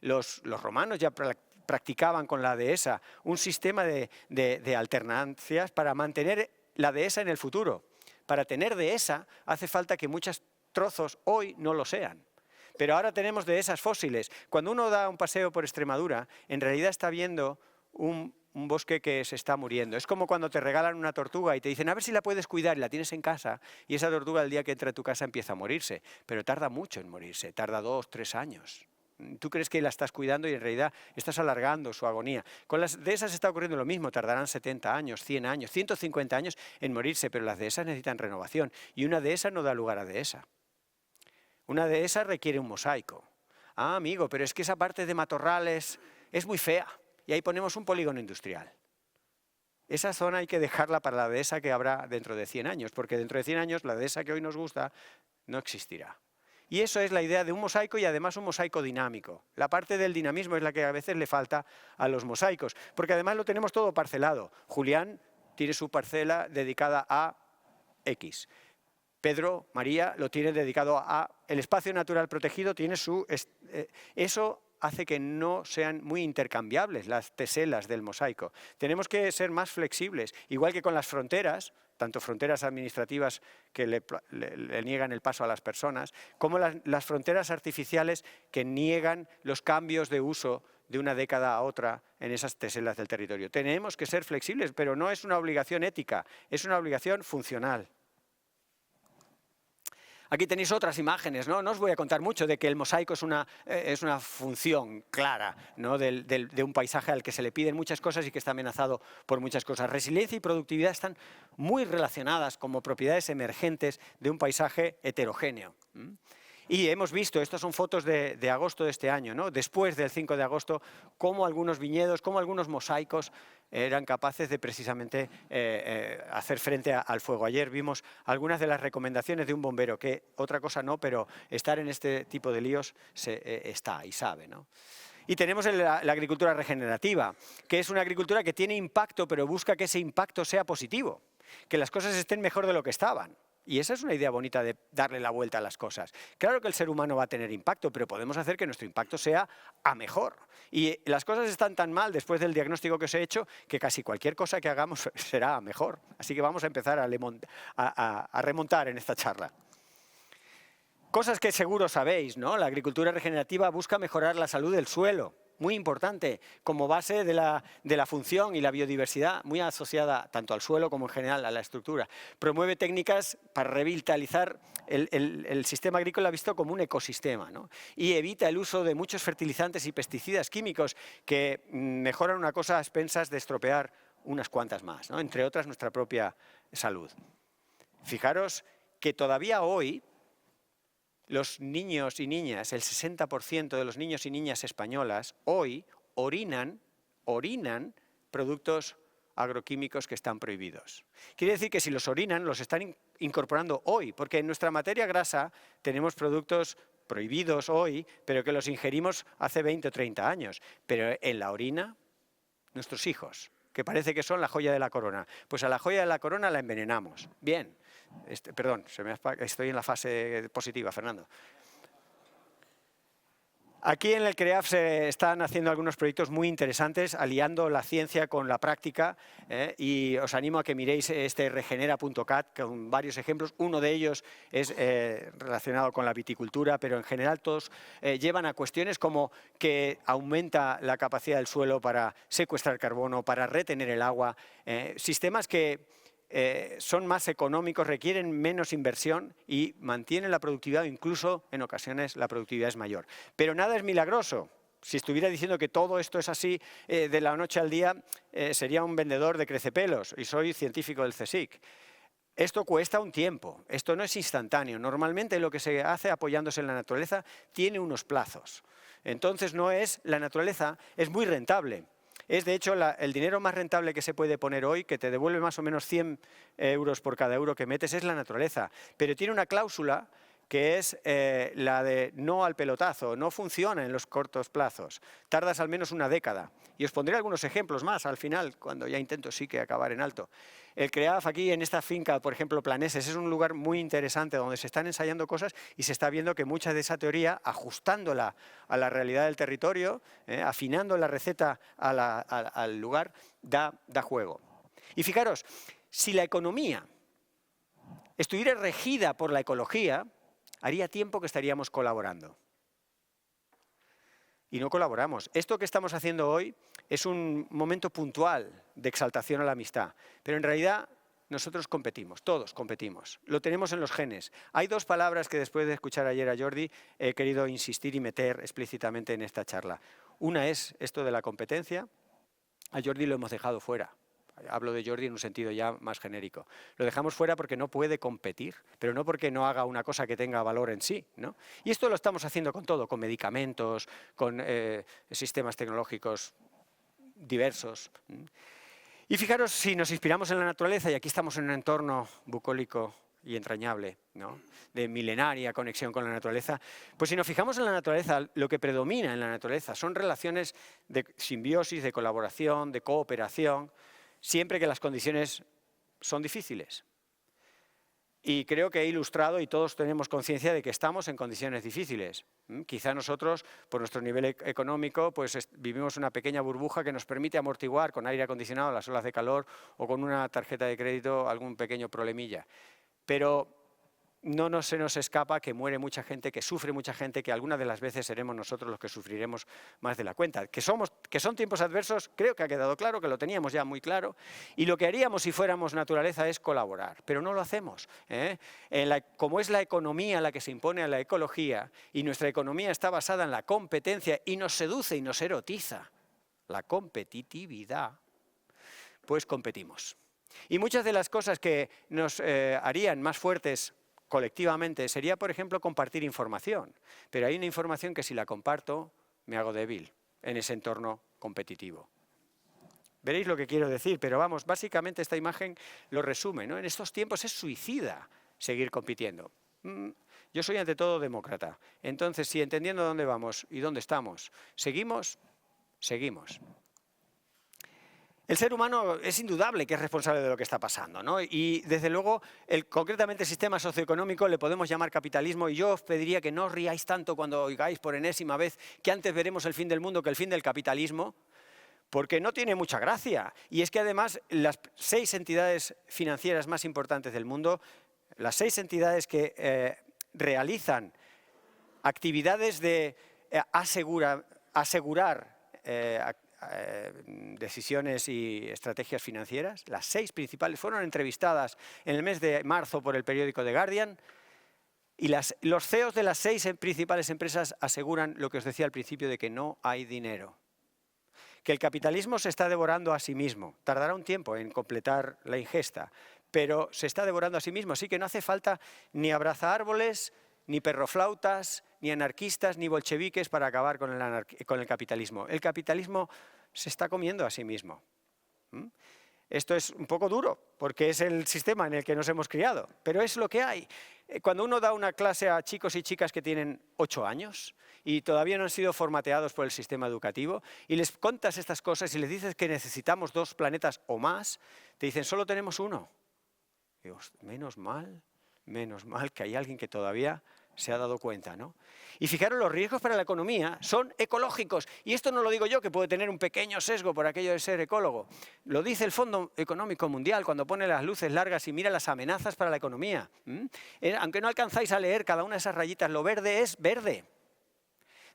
Los romanos ya practicaban con la dehesa un sistema de alternancias para mantener la dehesa en el futuro. Para tener dehesa hace falta que muchos trozos hoy no lo sean. Pero ahora tenemos dehesas fósiles. Cuando uno da un paseo por Extremadura, en realidad está viendo un bosque que se está muriendo. Es como cuando te regalan una tortuga y te dicen a ver si la puedes cuidar y la tienes en casa, y esa tortuga el día que entra a tu casa empieza a morirse. Pero tarda mucho en morirse, tarda 2 o 3 años. Tú crees que la estás cuidando y en realidad estás alargando su agonía. Con las dehesas está ocurriendo lo mismo, tardarán 70 años, 100 años, 150 años en morirse, pero las dehesas necesitan renovación y una dehesa no da lugar a dehesa. Una dehesa requiere un mosaico. Ah, amigo, pero es que esa parte de matorrales es muy fea y ahí ponemos un polígono industrial. Esa zona hay que dejarla para la dehesa que habrá dentro de 100 años, porque dentro de 100 años la dehesa que hoy nos gusta no existirá. Y eso es la idea de un mosaico y además un mosaico dinámico. La parte del dinamismo es la que a veces le falta a los mosaicos, porque además lo tenemos todo parcelado. Julián tiene su parcela dedicada a X. Pedro, María, lo tiene dedicado a el espacio natural protegido, tiene su... eso hace que no sean muy intercambiables las teselas del mosaico. Tenemos que ser más flexibles, igual que con las fronteras, tanto fronteras administrativas que le niegan el paso a las personas, como las fronteras artificiales que niegan los cambios de uso de una década a otra en esas teselas del territorio. Tenemos que ser flexibles, pero no es una obligación ética, es una obligación funcional. Aquí tenéis otras imágenes, ¿no? No os voy a contar mucho de que el mosaico es una función clara, ¿no? de un paisaje al que se le piden muchas cosas y que está amenazado por muchas cosas. Resiliencia y productividad están muy relacionadas como propiedades emergentes de un paisaje heterogéneo. Y hemos visto, estas son fotos de agosto de este año, ¿no? Después del 5 de agosto, cómo algunos viñedos, cómo algunos mosaicos eran capaces de precisamente hacer frente al fuego. Ayer vimos algunas de las recomendaciones de un bombero, que otra cosa no, pero estar en este tipo de líos está y sabe, ¿no? Y tenemos la agricultura regenerativa, que es una agricultura que tiene impacto, pero busca que ese impacto sea positivo, que las cosas estén mejor de lo que estaban. Y esa es una idea bonita de darle la vuelta a las cosas. Claro que el ser humano va a tener impacto, pero podemos hacer que nuestro impacto sea a mejor. Y las cosas están tan mal después del diagnóstico que os he hecho que casi cualquier cosa que hagamos será a mejor. Así que vamos a empezar a remontar en esta charla. Cosas que seguro sabéis, ¿no? La agricultura regenerativa busca mejorar la salud del suelo. Muy importante, como base de la función y la biodiversidad, muy asociada tanto al suelo como en general a la estructura. Promueve técnicas para revitalizar el sistema agrícola visto como un ecosistema, ¿no? Y evita el uso de muchos fertilizantes y pesticidas químicos que mejoran una cosa a expensas de estropear unas cuantas más, ¿no? Entre otras nuestra propia salud. Fijaros que todavía hoy los niños y niñas, el 60% de los niños y niñas españolas, hoy orinan productos agroquímicos que están prohibidos. Quiere decir que si los orinan, los están incorporando hoy, porque en nuestra materia grasa tenemos productos prohibidos hoy, pero que los ingerimos hace 20 o 30 años. Pero en la orina, nuestros hijos, que parece que son la joya de la corona, pues a la joya de la corona la envenenamos. Bien. Perdón, estoy en la fase positiva, Fernando. Aquí en el CREAF se están haciendo algunos proyectos muy interesantes, aliando la ciencia con la práctica, y os animo a que miréis este regenera.cat con varios ejemplos. Uno de ellos es relacionado con la viticultura, pero en general todos llevan a cuestiones como que aumenta la capacidad del suelo para secuestrar carbono, para retener el agua, sistemas que son más económicos, requieren menos inversión y mantienen la productividad, incluso en ocasiones la productividad es mayor. Pero nada es milagroso. Si estuviera diciendo que todo esto es así de la noche al día, sería un vendedor de crecepelos, y soy científico del CSIC. Esto cuesta un tiempo, esto no es instantáneo. Normalmente lo que se hace apoyándose en la naturaleza tiene unos plazos. Entonces la naturaleza es muy rentable. Es, de hecho, el dinero más rentable que se puede poner hoy, que te devuelve más o menos 100 euros por cada euro que metes, es la naturaleza. Pero tiene una cláusula que es la de no al pelotazo, no funciona en los cortos plazos. Tardas al menos una década. Y os pondré algunos ejemplos más al final, cuando ya intento sí que acabar en alto. El CREAF aquí en esta finca, por ejemplo, Planeses, es un lugar muy interesante donde se están ensayando cosas y se está viendo que mucha de esa teoría, ajustándola a la realidad del territorio, afinando la receta al lugar, da juego. Y fijaros, si la economía estuviera regida por la ecología, haría tiempo que estaríamos colaborando. Y no colaboramos. Esto que estamos haciendo hoy es un momento puntual de exaltación a la amistad. Pero en realidad nosotros competimos, todos competimos. Lo tenemos en los genes. Hay dos palabras que después de escuchar ayer a Jordi he querido insistir y meter explícitamente en esta charla. Una es esto de la competencia. A Jordi lo hemos dejado fuera. Hablo de Jordi en un sentido ya más genérico. Lo dejamos fuera porque no puede competir, pero no porque no haga una cosa que tenga valor en sí, ¿no? Y esto lo estamos haciendo con todo, con medicamentos, con sistemas tecnológicos diversos. Y fijaros, si nos inspiramos en la naturaleza, y aquí estamos en un entorno bucólico y entrañable, ¿no?, de milenaria conexión con la naturaleza, pues si nos fijamos en la naturaleza, lo que predomina en la naturaleza son relaciones de simbiosis, de colaboración, de cooperación, siempre que las condiciones son difíciles. Y creo que he ilustrado, y todos tenemos conciencia de que estamos en condiciones difíciles. Quizá nosotros, por nuestro nivel económico, pues vivimos una pequeña burbuja que nos permite amortiguar con aire acondicionado las olas de calor o con una tarjeta de crédito algún pequeño problemilla. Pero no se nos escapa que muere mucha gente, que sufre mucha gente, que algunas de las veces seremos nosotros los que sufriremos más de la cuenta. Que son tiempos adversos, creo que ha quedado claro, que lo teníamos ya muy claro, y lo que haríamos si fuéramos naturaleza es colaborar, pero no lo hacemos, ¿eh? Como es la economía la que se impone a la ecología, y nuestra economía está basada en la competencia y nos seduce y nos erotiza la competitividad, pues competimos. Y muchas de las cosas que nos harían más fuertes colectivamente sería, por ejemplo, compartir información. Pero hay una información que si la comparto me hago débil en ese entorno competitivo. Veréis lo que quiero decir, pero vamos, básicamente esta imagen lo resume, ¿no? En estos tiempos es suicida seguir compitiendo. Yo soy ante todo demócrata. Entonces, si entendiendo dónde vamos y dónde estamos, seguimos. El ser humano es indudable que es responsable de lo que está pasando, ¿no? Y desde luego, concretamente el sistema socioeconómico le podemos llamar capitalismo, y yo os pediría que no os riáis tanto cuando oigáis por enésima vez que antes veremos el fin del mundo que el fin del capitalismo, porque no tiene mucha gracia. Y es que además las 6 entidades financieras más importantes del mundo, las 6 entidades que realizan actividades de asegurar decisiones y estrategias financieras, las 6 principales, fueron entrevistadas en el mes de marzo por el periódico The Guardian, y los CEOs de las 6 principales empresas aseguran lo que os decía al principio, de que no hay dinero, que el capitalismo se está devorando a sí mismo. Tardará un tiempo en completar la ingesta, pero se está devorando a sí mismo, así que no hace falta ni abrazaárboles, ni perroflautas, ni anarquistas, ni bolcheviques para acabar con el capitalismo. El capitalismo se está comiendo a sí mismo. Esto es un poco duro, porque es el sistema en el que nos hemos criado, pero es lo que hay. Cuando uno da una clase a chicos y chicas que tienen 8 años y todavía no han sido formateados por el sistema educativo, y les contas estas cosas y les dices que necesitamos 2 planetas o más, te dicen, solo tenemos uno. Y digo, menos mal que hay alguien que todavía se ha dado cuenta, ¿no? Y fijaros, los riesgos para la economía son ecológicos. Y esto no lo digo yo, que puede tener un pequeño sesgo por aquello de ser ecólogo. Lo dice el Fondo Económico Mundial cuando pone las luces largas y mira las amenazas para la economía. Aunque no alcanzáis a leer cada una de esas rayitas, lo verde es verde.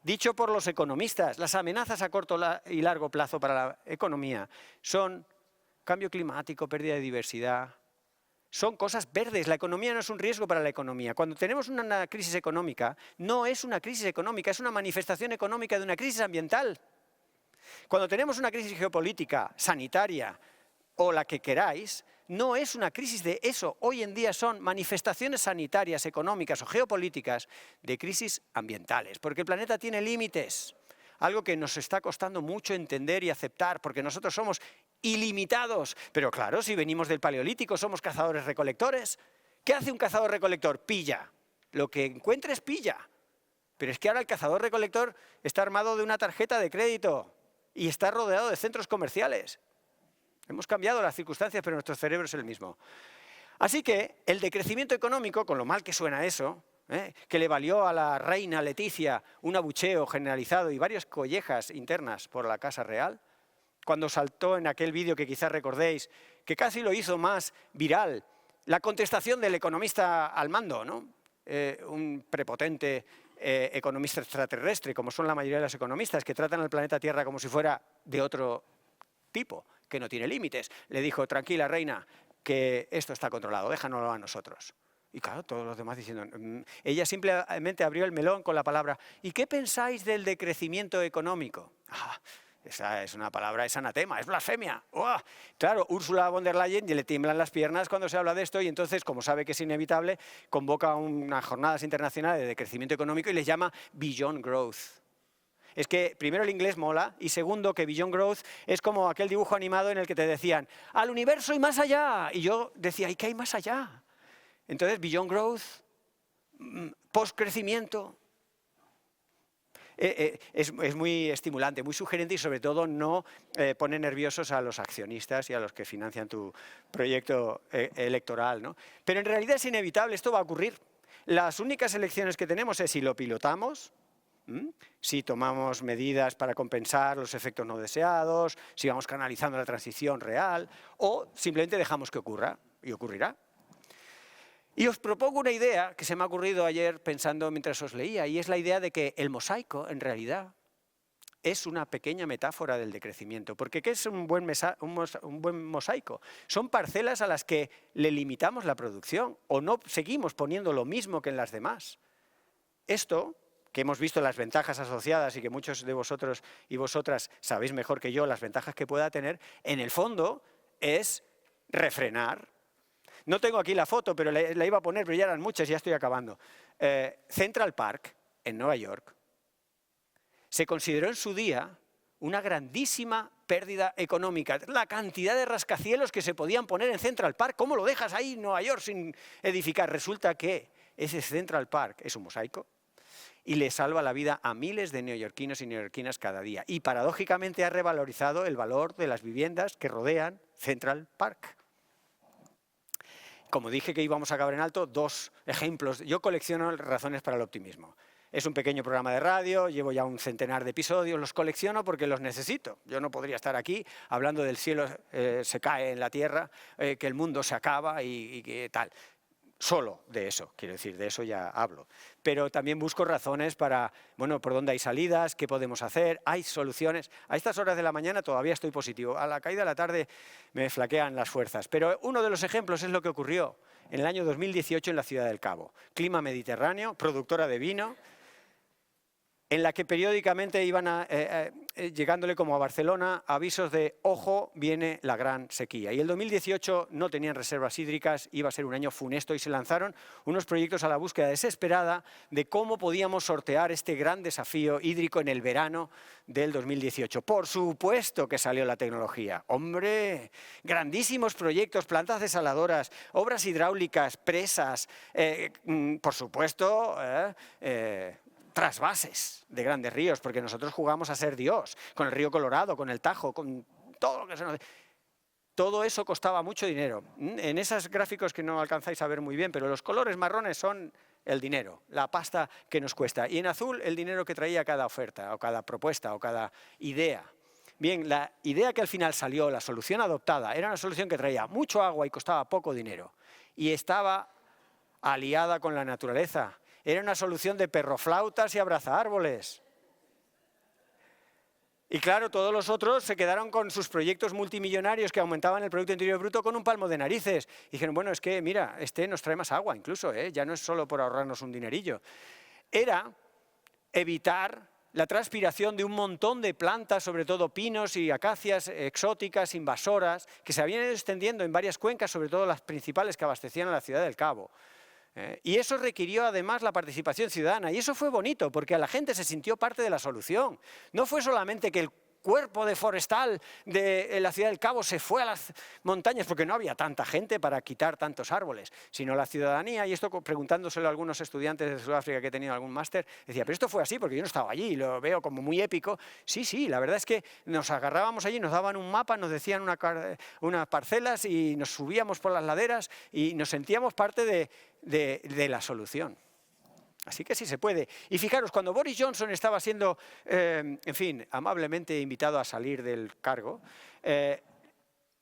Dicho por los economistas, las amenazas a corto y largo plazo para la economía son cambio climático, pérdida de diversidad. Son cosas verdes. La economía no es un riesgo para la economía. Cuando tenemos una crisis económica, no es una crisis económica, es una manifestación económica de una crisis ambiental. Cuando tenemos una crisis geopolítica, sanitaria o la que queráis, no es una crisis de eso. Hoy en día son manifestaciones sanitarias, económicas o geopolíticas de crisis ambientales, porque el planeta tiene límites. Algo que nos está costando mucho entender y aceptar, porque nosotros somos ilimitados. Pero claro, si venimos del Paleolítico, somos cazadores-recolectores. ¿Qué hace un cazador-recolector? Pilla. Lo que encuentres, pilla. Pero es que ahora el cazador-recolector está armado de una tarjeta de crédito y está rodeado de centros comerciales. Hemos cambiado las circunstancias, pero nuestro cerebro es el mismo. Así que el decrecimiento económico, con lo mal que suena eso, que le valió a la reina Leticia un abucheo generalizado y varias collejas internas por la Casa Real, cuando saltó en aquel vídeo que quizás recordéis, que casi lo hizo más viral, la contestación del economista al mando, ¿no? Un prepotente economista extraterrestre, como son la mayoría de los economistas, que tratan al planeta Tierra como si fuera de otro tipo, que no tiene límites. Le dijo, tranquila reina, que esto está controlado, déjanoslo a nosotros. Y claro, todos los demás diciendo, ella simplemente abrió el melón con la palabra, ¿y qué pensáis del decrecimiento económico? Esa es una palabra, es anatema, es blasfemia. ¡Uah! Claro, Ursula von der Leyen le tiemblan las piernas cuando se habla de esto y entonces, como sabe que es inevitable, convoca unas jornadas internacionales de crecimiento económico y les llama Beyond Growth. Es que primero el inglés mola y segundo que Beyond Growth es como aquel dibujo animado en el que te decían al universo y más allá. Y yo decía, ¿y qué hay más allá? Entonces Beyond Growth, post-crecimiento, es muy estimulante, muy sugerente y sobre todo no pone nerviosos a los accionistas y a los que financian tu proyecto electoral, ¿no? Pero en realidad es inevitable, esto va a ocurrir. Las únicas elecciones que tenemos es si lo pilotamos, si tomamos medidas para compensar los efectos no deseados, si vamos canalizando la transición real o simplemente dejamos que ocurra y ocurrirá. Y os propongo una idea que se me ha ocurrido ayer pensando mientras os leía y es la idea de que el mosaico en realidad es una pequeña metáfora del decrecimiento. Porque ¿qué es un buen mosaico? Son parcelas a las que le limitamos la producción o no seguimos poniendo lo mismo que en las demás. Esto, que hemos visto las ventajas asociadas y que muchos de vosotros y vosotras sabéis mejor que yo las ventajas que pueda tener, en el fondo es refrenar. No tengo aquí la foto, pero la iba a poner, pero ya eran muchas y ya estoy acabando. Central Park, en Nueva York, se consideró en su día una grandísima pérdida económica. La cantidad de rascacielos que se podían poner en Central Park, ¿cómo lo dejas ahí en Nueva York sin edificar? Resulta que ese Central Park es un mosaico y le salva la vida a miles de neoyorquinos y neoyorquinas cada día. Y paradójicamente ha revalorizado el valor de las viviendas que rodean Central Park. Como dije que íbamos a acabar en alto, dos ejemplos. Yo colecciono razones para el optimismo. Es un pequeño programa de radio, llevo ya un centenar de episodios, los colecciono porque los necesito. Yo no podría estar aquí hablando del cielo se cae en la tierra, que el mundo se acaba y que tal. Solo de eso, quiero decir, de eso ya hablo. Pero también busco razones para, bueno, por dónde hay salidas, qué podemos hacer, hay soluciones. A estas horas de la mañana todavía estoy positivo. A la caída de la tarde me flaquean las fuerzas. Pero uno de los ejemplos es lo que ocurrió en el año 2018 en la Ciudad del Cabo. Clima mediterráneo, productora de vino, en la que periódicamente iban llegándole como a Barcelona avisos de ojo, viene la gran sequía. Y el 2018 no tenían reservas hídricas, iba a ser un año funesto y se lanzaron unos proyectos a la búsqueda desesperada de cómo podíamos sortear este gran desafío hídrico en el verano del 2018. Por supuesto que salió la tecnología. ¡Hombre! Grandísimos proyectos, plantas desaladoras, obras hidráulicas, presas, por supuesto, trasvases de grandes ríos, porque nosotros jugamos a ser Dios, con el río Colorado, con el Tajo, con todo lo que se nos... Todo eso costaba mucho dinero. En esos gráficos que no alcanzáis a ver muy bien, pero los colores marrones son el dinero, la pasta que nos cuesta. Y en azul el dinero que traía cada oferta, o cada propuesta, o cada idea. Bien, la idea que al final salió, la solución adoptada, era una solución que traía mucho agua y costaba poco dinero. Y estaba aliada con la naturaleza. Era una solución de perroflautas y abrazaárboles. Y claro, todos los otros se quedaron con sus proyectos multimillonarios que aumentaban el Producto Interior Bruto con un palmo de narices. Y dijeron, bueno, es que mira, este nos trae más agua incluso, ya no es solo por ahorrarnos un dinerillo. Era evitar la transpiración de un montón de plantas, sobre todo pinos y acacias exóticas, invasoras, que se habían ido extendiendo en varias cuencas, sobre todo las principales que abastecían a la Ciudad del Cabo. Y eso requirió además la participación ciudadana y eso fue bonito porque a la gente se sintió parte de la solución. No fue solamente que el cuerpo de forestal de la Ciudad del Cabo se fue a las montañas porque no había tanta gente para quitar tantos árboles, sino la ciudadanía, y esto preguntándoselo a algunos estudiantes de Sudáfrica que he tenido algún máster, decía, pero esto fue así porque yo no estaba allí y lo veo como muy épico. Sí, la verdad es que nos agarrábamos allí, nos daban un mapa, nos decían unas parcelas y nos subíamos por las laderas y nos sentíamos parte de la solución. Así que sí se puede. Y fijaros, cuando Boris Johnson estaba siendo, en fin, amablemente invitado a salir del cargo, él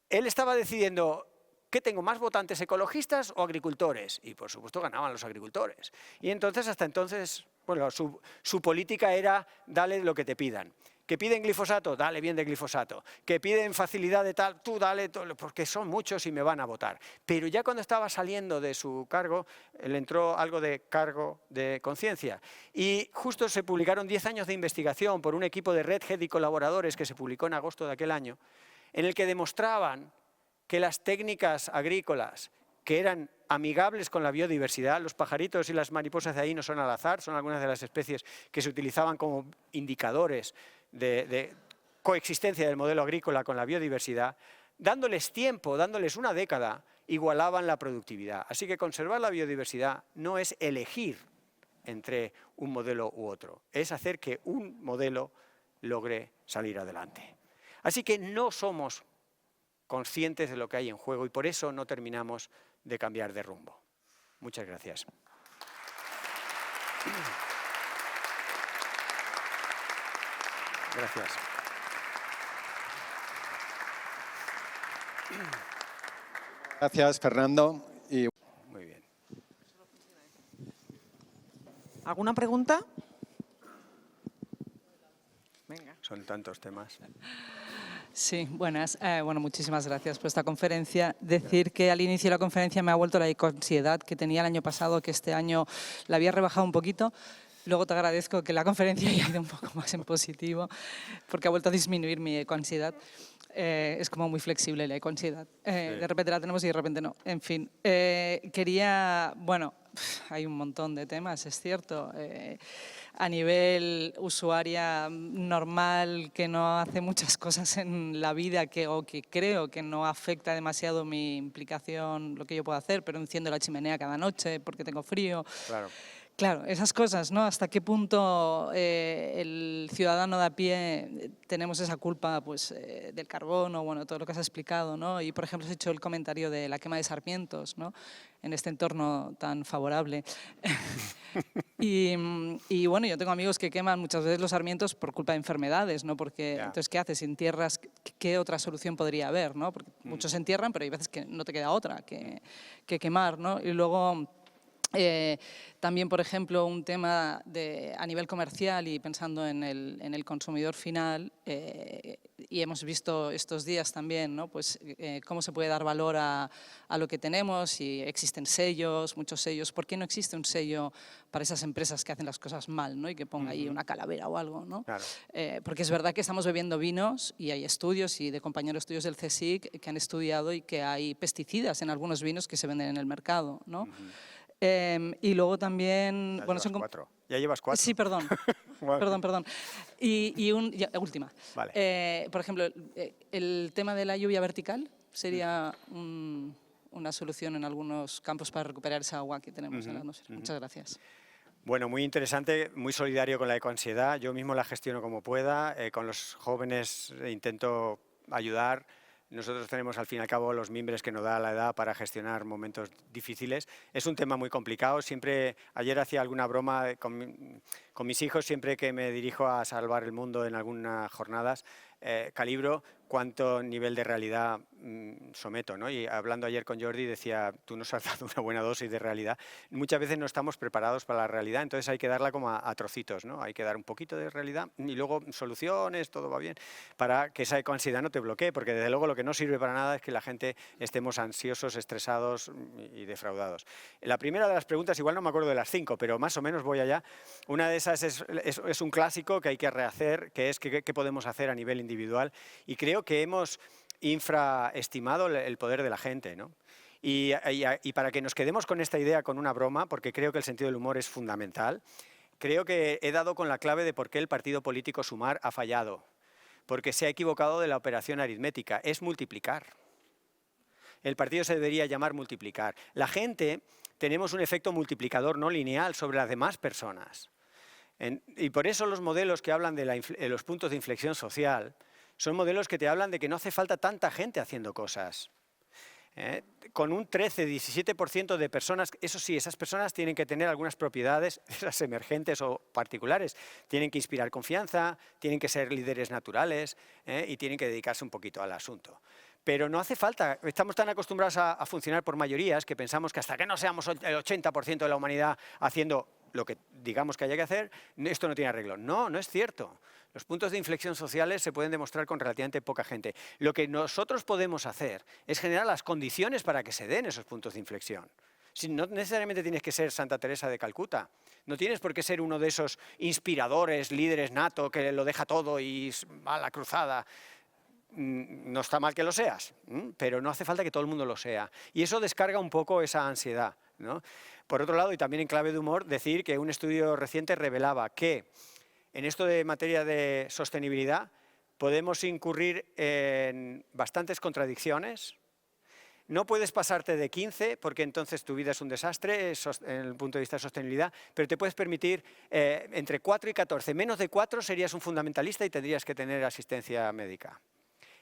estaba decidiendo, ¿qué tengo, más votantes ecologistas o agricultores? Y por supuesto ganaban los agricultores. Y entonces, hasta entonces, bueno, su política era, dale lo que te pidan. ¿Que piden glifosato? Dale bien de glifosato. ¿Que piden facilidad de tal? Tú dale, porque son muchos y me van a votar. Pero ya cuando estaba saliendo de su cargo, le entró algo de cargo de conciencia. Y justo se publicaron 10 años de investigación por un equipo de Red Hat y colaboradores que se publicó en agosto de aquel año, en el que demostraban que las técnicas agrícolas que eran amigables con la biodiversidad, los pajaritos y las mariposas de ahí no son al azar, son algunas de las especies que se utilizaban como indicadores de coexistencia del modelo agrícola con la biodiversidad, dándoles tiempo, dándoles una década, igualaban la productividad. Así que conservar la biodiversidad no es elegir entre un modelo u otro, es hacer que un modelo logre salir adelante. Así que no somos conscientes de lo que hay en juego y por eso no terminamos de cambiar de rumbo. Muchas gracias. Gracias. Gracias, Fernando. Muy bien. ¿Alguna pregunta? Venga. Son tantos temas. Sí, buenas. Bueno, muchísimas gracias por esta conferencia. Decir que al inicio de la conferencia me ha vuelto la ecoansiedad que tenía el año pasado, que este año la había rebajado un poquito. Luego te agradezco que la conferencia haya ido un poco más en positivo, porque ha vuelto a disminuir mi ecoansiedad. Es como muy flexible la ecoansiedad. Sí. De repente la tenemos y de repente no. En fin, quería, bueno, hay un montón de temas, es cierto. A nivel usuaria normal, que no hace muchas cosas en la vida o que creo que no afecta demasiado mi implicación, lo que yo puedo hacer, pero enciendo la chimenea cada noche porque tengo frío. Claro. Claro, esas cosas, ¿no? ¿Hasta qué punto el ciudadano de a pie tenemos esa culpa pues, del carbono, bueno, todo lo que has explicado, ¿no? Y, por ejemplo, has hecho el comentario de la quema de sarmientos, ¿no? En este entorno tan favorable. y, bueno, yo tengo amigos que queman muchas veces los sarmientos por culpa de enfermedades, ¿no? Porque, entonces, ¿qué haces? Si entierras, ¿qué otra solución podría haber, ¿no? Porque muchos se entierran, pero hay veces que no te queda otra que quemar, ¿no? Y luego también, por ejemplo, un tema a nivel comercial y pensando en el consumidor final, y hemos visto estos días también, ¿no? Pues, cómo se puede dar valor a lo que tenemos, y existen sellos, muchos sellos. ¿Por qué no existe un sello para esas empresas que hacen las cosas mal, ¿no? Y que ponga ahí una calavera o algo, ¿no? Claro. Porque es verdad que estamos bebiendo vinos y hay estudios y de compañeros estudios del CSIC que han estudiado y que hay pesticidas en algunos vinos que se venden en el mercado, ¿no? Y luego también... Ya llevas 4. ¿Ya llevas 4? Sí, perdón. Perdón. Y última. Vale. Por ejemplo, el tema de la lluvia vertical sería una solución en algunos campos para recuperar esa agua que tenemos en la atmósfera. Muchas gracias. Bueno, muy interesante, muy solidario con la ecoansiedad. Yo mismo la gestiono como pueda. Con los jóvenes intento ayudar. Nosotros tenemos, al fin y al cabo, los mimbres que nos da la edad para gestionar momentos difíciles. Es un tema muy complicado. Siempre, ayer hacía alguna broma con mis hijos, siempre que me dirijo a salvar el mundo en algunas jornadas, calibro cuánto nivel de realidad someto, ¿no? Y hablando ayer con Jordi decía, tú nos has dado una buena dosis de realidad. Muchas veces no estamos preparados para la realidad, entonces hay que darla como a trocitos, ¿no? Hay que dar un poquito de realidad y luego soluciones, todo va bien, para que esa ecoansiedad no te bloquee, porque desde luego lo que no sirve para nada es que la gente estemos ansiosos, estresados y defraudados. La primera de las preguntas, igual no me acuerdo de las 5, pero más o menos voy allá. Una de esas es un clásico que hay que rehacer, que es qué podemos hacer a nivel individual, y creo que hemos infraestimado el poder de la gente, ¿no? Y para que nos quedemos con esta idea con una broma, porque creo que el sentido del humor es fundamental, creo que he dado con la clave de por qué el partido político Sumar ha fallado, porque se ha equivocado de la operación aritmética, es multiplicar. El partido se debería llamar multiplicar. La gente tenemos un efecto multiplicador no lineal sobre las demás personas. Y por eso los modelos que hablan de los puntos de inflexión social son modelos que te hablan de que no hace falta tanta gente haciendo cosas. Con un 13-17% de personas, eso sí, esas personas tienen que tener algunas propiedades, esas emergentes o particulares. Tienen que inspirar confianza, tienen que ser líderes naturales y tienen que dedicarse un poquito al asunto. Pero no hace falta, estamos tan acostumbrados a funcionar por mayorías que pensamos que hasta que no seamos el 80% de la humanidad haciendo lo que digamos que haya que hacer, esto no tiene arreglo. No, no es cierto. Los puntos de inflexión sociales se pueden demostrar con relativamente poca gente. Lo que nosotros podemos hacer es generar las condiciones para que se den esos puntos de inflexión. No necesariamente tienes que ser Santa Teresa de Calcuta. No tienes por qué ser uno de esos inspiradores, líderes nato, que lo deja todo y va a la cruzada. No está mal que lo seas, pero no hace falta que todo el mundo lo sea. Y eso descarga un poco esa ansiedad, ¿no? Por otro lado, y también en clave de humor, decir que un estudio reciente revelaba que en esto de materia de sostenibilidad podemos incurrir en bastantes contradicciones. No puedes pasarte de 15 porque entonces tu vida es un desastre en el punto de vista de sostenibilidad, pero te puedes permitir entre 4 y 14. Menos de 4 serías un fundamentalista y tendrías que tener asistencia médica.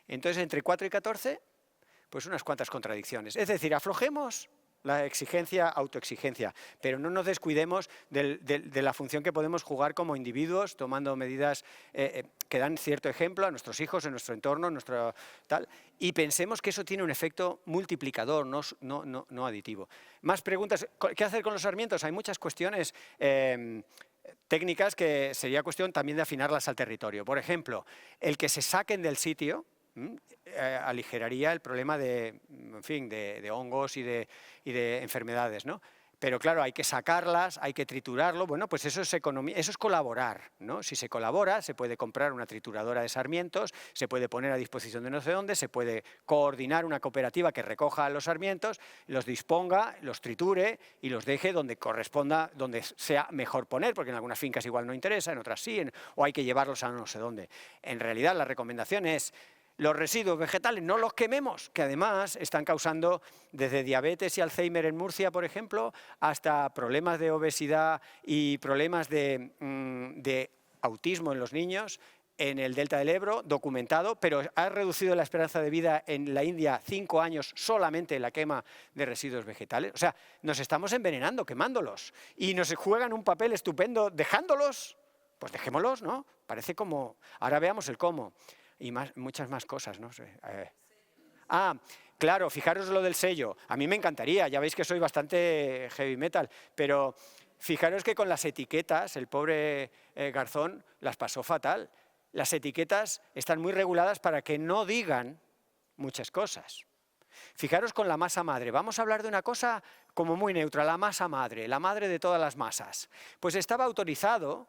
Entonces, entre 4 y 14, pues unas cuantas contradicciones. Es decir, aflojemos la exigencia, autoexigencia, pero no nos descuidemos de la función que podemos jugar como individuos, tomando medidas que dan cierto ejemplo a nuestros hijos, en nuestro entorno, y pensemos que eso tiene un efecto multiplicador, no aditivo. Más preguntas. ¿Qué hacer con los sarmientos? Hay muchas cuestiones técnicas que sería cuestión también de afinarlas al territorio. Por ejemplo, el que se saquen del sitio aligeraría el problema de hongos y de enfermedades, ¿no? Pero claro, hay que sacarlas, hay que triturarlo. Bueno, pues eso es economía, eso es colaborar, ¿no? Si se colabora, se puede comprar una trituradora de sarmientos, se puede poner a disposición de no sé dónde, se puede coordinar una cooperativa que recoja los sarmientos, los disponga, los triture y los deje donde corresponda, donde sea mejor poner, porque en algunas fincas igual no interesa, en otras sí, o hay que llevarlos a no sé dónde. En realidad, la recomendación es: los residuos vegetales no los quememos, que además están causando desde diabetes y Alzheimer en Murcia, por ejemplo, hasta problemas de obesidad y problemas de autismo en los niños en el Delta del Ebro, documentado, pero ha reducido la esperanza de vida en la India 5 años solamente la quema de residuos vegetales. O sea, nos estamos envenenando, quemándolos, y nos juegan un papel estupendo dejándolos. Pues dejémoslos, ¿no? Parece como... Ahora veamos el cómo. Y muchas más cosas, no sé. Claro, fijaros lo del sello. A mí me encantaría, ya veis que soy bastante heavy metal, pero fijaros que con las etiquetas, el pobre Garzón las pasó fatal. Las etiquetas están muy reguladas para que no digan muchas cosas. Fijaros con la masa madre. Vamos a hablar de una cosa como muy neutra, la masa madre, la madre de todas las masas. Pues estaba autorizado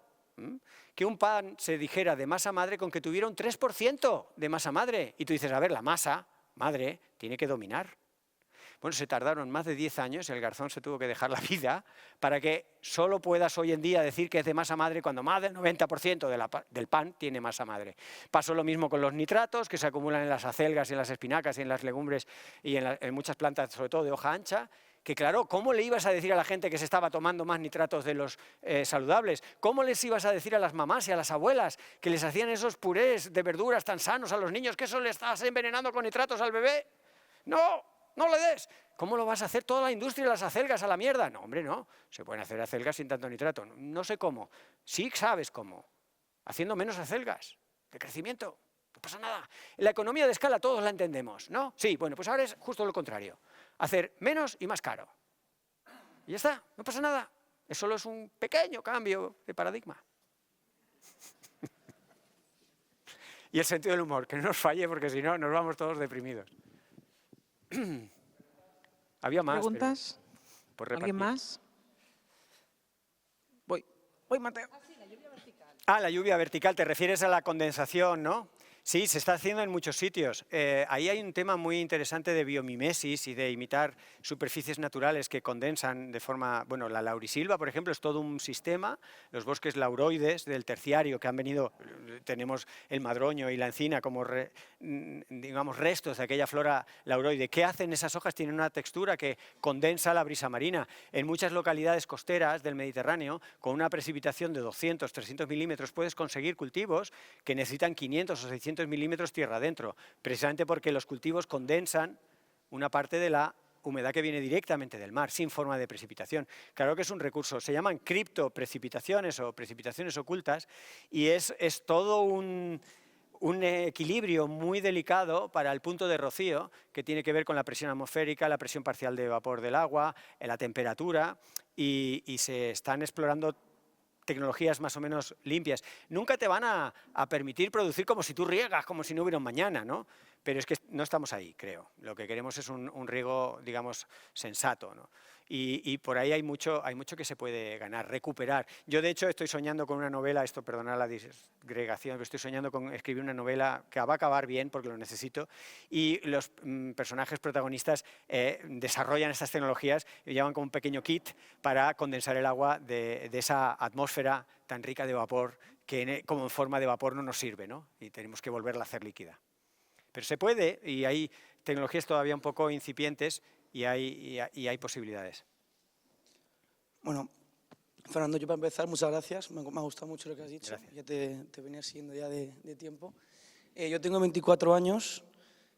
que un pan se dijera de masa madre con que tuviera un 3% de masa madre. Y tú dices, a ver, la masa madre tiene que dominar. Bueno, se tardaron más de 10 años, el Garzón se tuvo que dejar la vida para que solo puedas hoy en día decir que es de masa madre cuando más del 90% del pan tiene masa madre. Pasó lo mismo con los nitratos, que se acumulan en las acelgas, en las espinacas, en las legumbres y en muchas plantas, sobre todo de hoja ancha, que claro, ¿cómo le ibas a decir a la gente que se estaba tomando más nitratos de los saludables? ¿Cómo les ibas a decir a las mamás y a las abuelas que les hacían esos purés de verduras tan sanos a los niños que eso le estás envenenando con nitratos al bebé? ¡No! ¡No le des! ¿Cómo lo vas a hacer toda la industria de las acelgas a la mierda? No, hombre, no. Se pueden hacer acelgas sin tanto nitrato. No sé cómo. Sí sabes cómo. Haciendo menos acelgas de crecimiento. No pasa nada. En la economía de escala todos la entendemos, ¿no? Sí, bueno, pues ahora es justo lo contrario. Hacer menos y más caro. Y ya está, no pasa nada. Eso solo es un pequeño cambio de paradigma. Y el sentido del humor, que no nos falle porque si no nos vamos todos deprimidos. Había más. ¿Preguntas? ¿Alguien más? Voy, Mateo. La lluvia vertical. Te refieres a la condensación, ¿no? Sí, se está haciendo en muchos sitios. Ahí hay un tema muy interesante de biomimesis y de imitar superficies naturales que condensan de forma... Bueno, la laurisilva, por ejemplo, es todo un sistema. Los bosques lauroides del terciario que han venido... Tenemos el madroño y la encina como, digamos, restos de aquella flora lauroide. ¿Qué hacen esas hojas? Tienen una textura que condensa la brisa marina. En muchas localidades costeras del Mediterráneo, con una precipitación de 200, 300 milímetros, puedes conseguir cultivos que necesitan 500 o 600 milímetros tierra adentro, precisamente porque los cultivos condensan una parte de la humedad que viene directamente del mar, sin forma de precipitación. Claro que es un recurso, se llaman criptoprecipitaciones o precipitaciones ocultas, y es todo un un equilibrio muy delicado para el punto de rocío, que tiene que ver con la presión atmosférica, la presión parcial de vapor del agua, la temperatura, y se están explorando tecnologías más o menos limpias. Nunca te van a permitir producir como si tú riegas, como si no hubiera un mañana, ¿no? Pero es que no estamos ahí, creo. Lo que queremos es un riego, digamos, sensato, ¿no? Y por ahí hay mucho que se puede ganar, recuperar. Yo, de hecho, estoy soñando con una novela, esto, perdonad la disgregación, pero estoy soñando con escribir una novela que va a acabar bien, porque lo necesito, y los personajes protagonistas desarrollan estas tecnologías y llevan como un pequeño kit para condensar el agua de esa atmósfera tan rica de vapor que como en forma de vapor no nos sirve, ¿no? Y tenemos que volverla a hacer líquida. Pero se puede, y hay tecnologías todavía un poco incipientes y hay posibilidades. Bueno, Fernando, yo para empezar, muchas gracias. Me ha gustado mucho lo que has dicho. Gracias. Ya te venía siguiendo ya de tiempo. Yo tengo 24 años.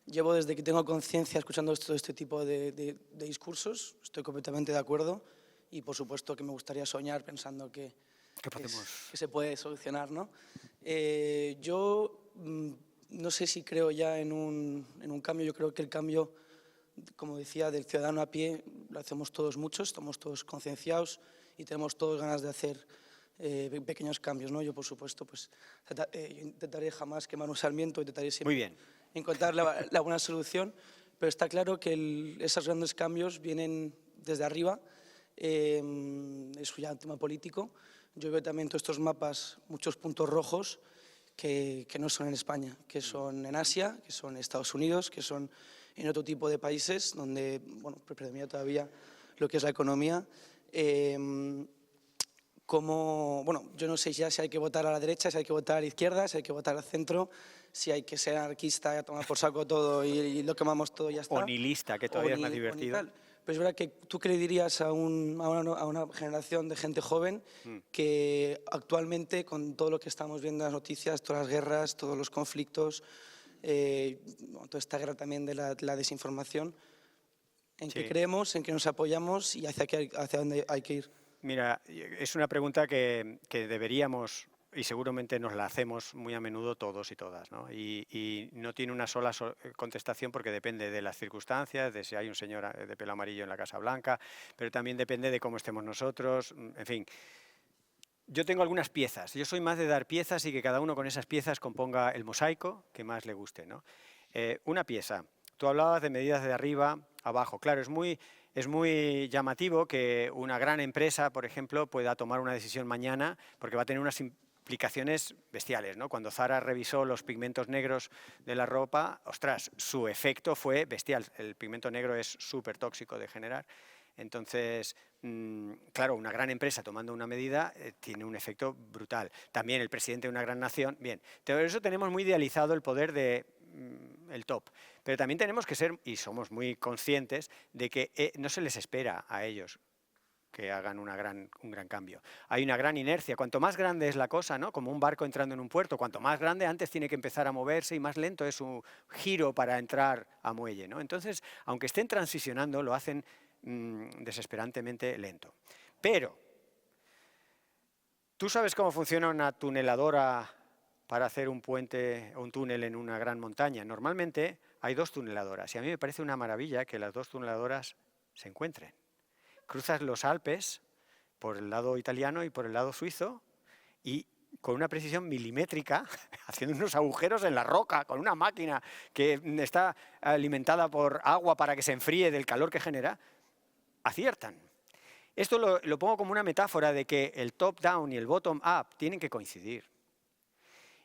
Llevo desde que tengo conciencia escuchando todo este tipo de discursos. Estoy completamente de acuerdo. Y, por supuesto, que me gustaría soñar pensando que se puede solucionar, ¿no? Yo no sé si creo ya en un cambio. Yo creo que el cambio, como decía, del ciudadano a pie lo hacemos todos muchos, estamos todos concienciados y tenemos todos ganas de hacer pequeños cambios, ¿no? Yo, por supuesto, pues intentaré jamás quemar un sarmiento, intentaré siempre encontrar la buena solución, pero está claro que esos grandes cambios vienen desde arriba. Es ya un tema político. Yo veo también todos estos mapas, muchos puntos rojos que no son en España, que son en Asia, que son en Estados Unidos, que son en otro tipo de países donde, bueno, predomina todavía lo que es la economía. Bueno, yo no sé ya si hay que votar a la derecha, si hay que votar a la izquierda, si hay que votar al centro, si hay que ser anarquista y a tomar por saco todo y lo quemamos todo y ya está. O nihilista, que todavía es más divertido. Pero es verdad que tú qué le dirías a una generación de gente joven que actualmente, con todo lo que estamos viendo en las noticias, todas las guerras, todos los conflictos, toda esta guerra también de la desinformación, ¿en qué creemos, en qué nos apoyamos y hacia dónde hay que ir? Mira, es una pregunta que deberíamos, y seguramente nos la hacemos muy a menudo todos y todas, ¿no? Y no tiene una sola contestación porque depende de las circunstancias, de si hay un señor de pelo amarillo en la Casa Blanca, pero también depende de cómo estemos nosotros, en fin. Yo tengo algunas piezas, yo soy más de dar piezas y que cada uno con esas piezas componga el mosaico que más le guste, ¿no? Una pieza, tú hablabas de medidas de arriba a abajo, claro, es muy llamativo que una gran empresa, por ejemplo, pueda tomar una decisión mañana porque va a tener unas implicaciones bestiales, ¿no? Cuando Zara revisó los pigmentos negros de la ropa, ostras, su efecto fue bestial. El pigmento negro es súper tóxico de generar. Entonces, claro, una gran empresa tomando una medida tiene un efecto brutal. También el presidente de una gran nación. Bien, por eso tenemos muy idealizado el poder del top. Pero también tenemos que ser, y somos muy conscientes, de que no se les espera a ellos que hagan un gran cambio. Hay una gran inercia. Cuanto más grande es la cosa, ¿no? Como un barco entrando en un puerto, cuanto más grande antes tiene que empezar a moverse y más lento es su giro para entrar a muelle, ¿no? Entonces, aunque estén transicionando, lo hacen desesperantemente lento. Pero, ¿tú sabes cómo funciona una tuneladora para hacer un puente o un túnel en una gran montaña? Normalmente hay dos tuneladoras y a mí me parece una maravilla que las dos tuneladoras se encuentren. Cruzas los Alpes por el lado italiano y por el lado suizo y con una precisión milimétrica, haciendo unos agujeros en la roca, con una máquina que está alimentada por agua para que se enfríe del calor que genera, aciertan. Esto lo pongo como una metáfora de que el top-down y el bottom-up tienen que coincidir.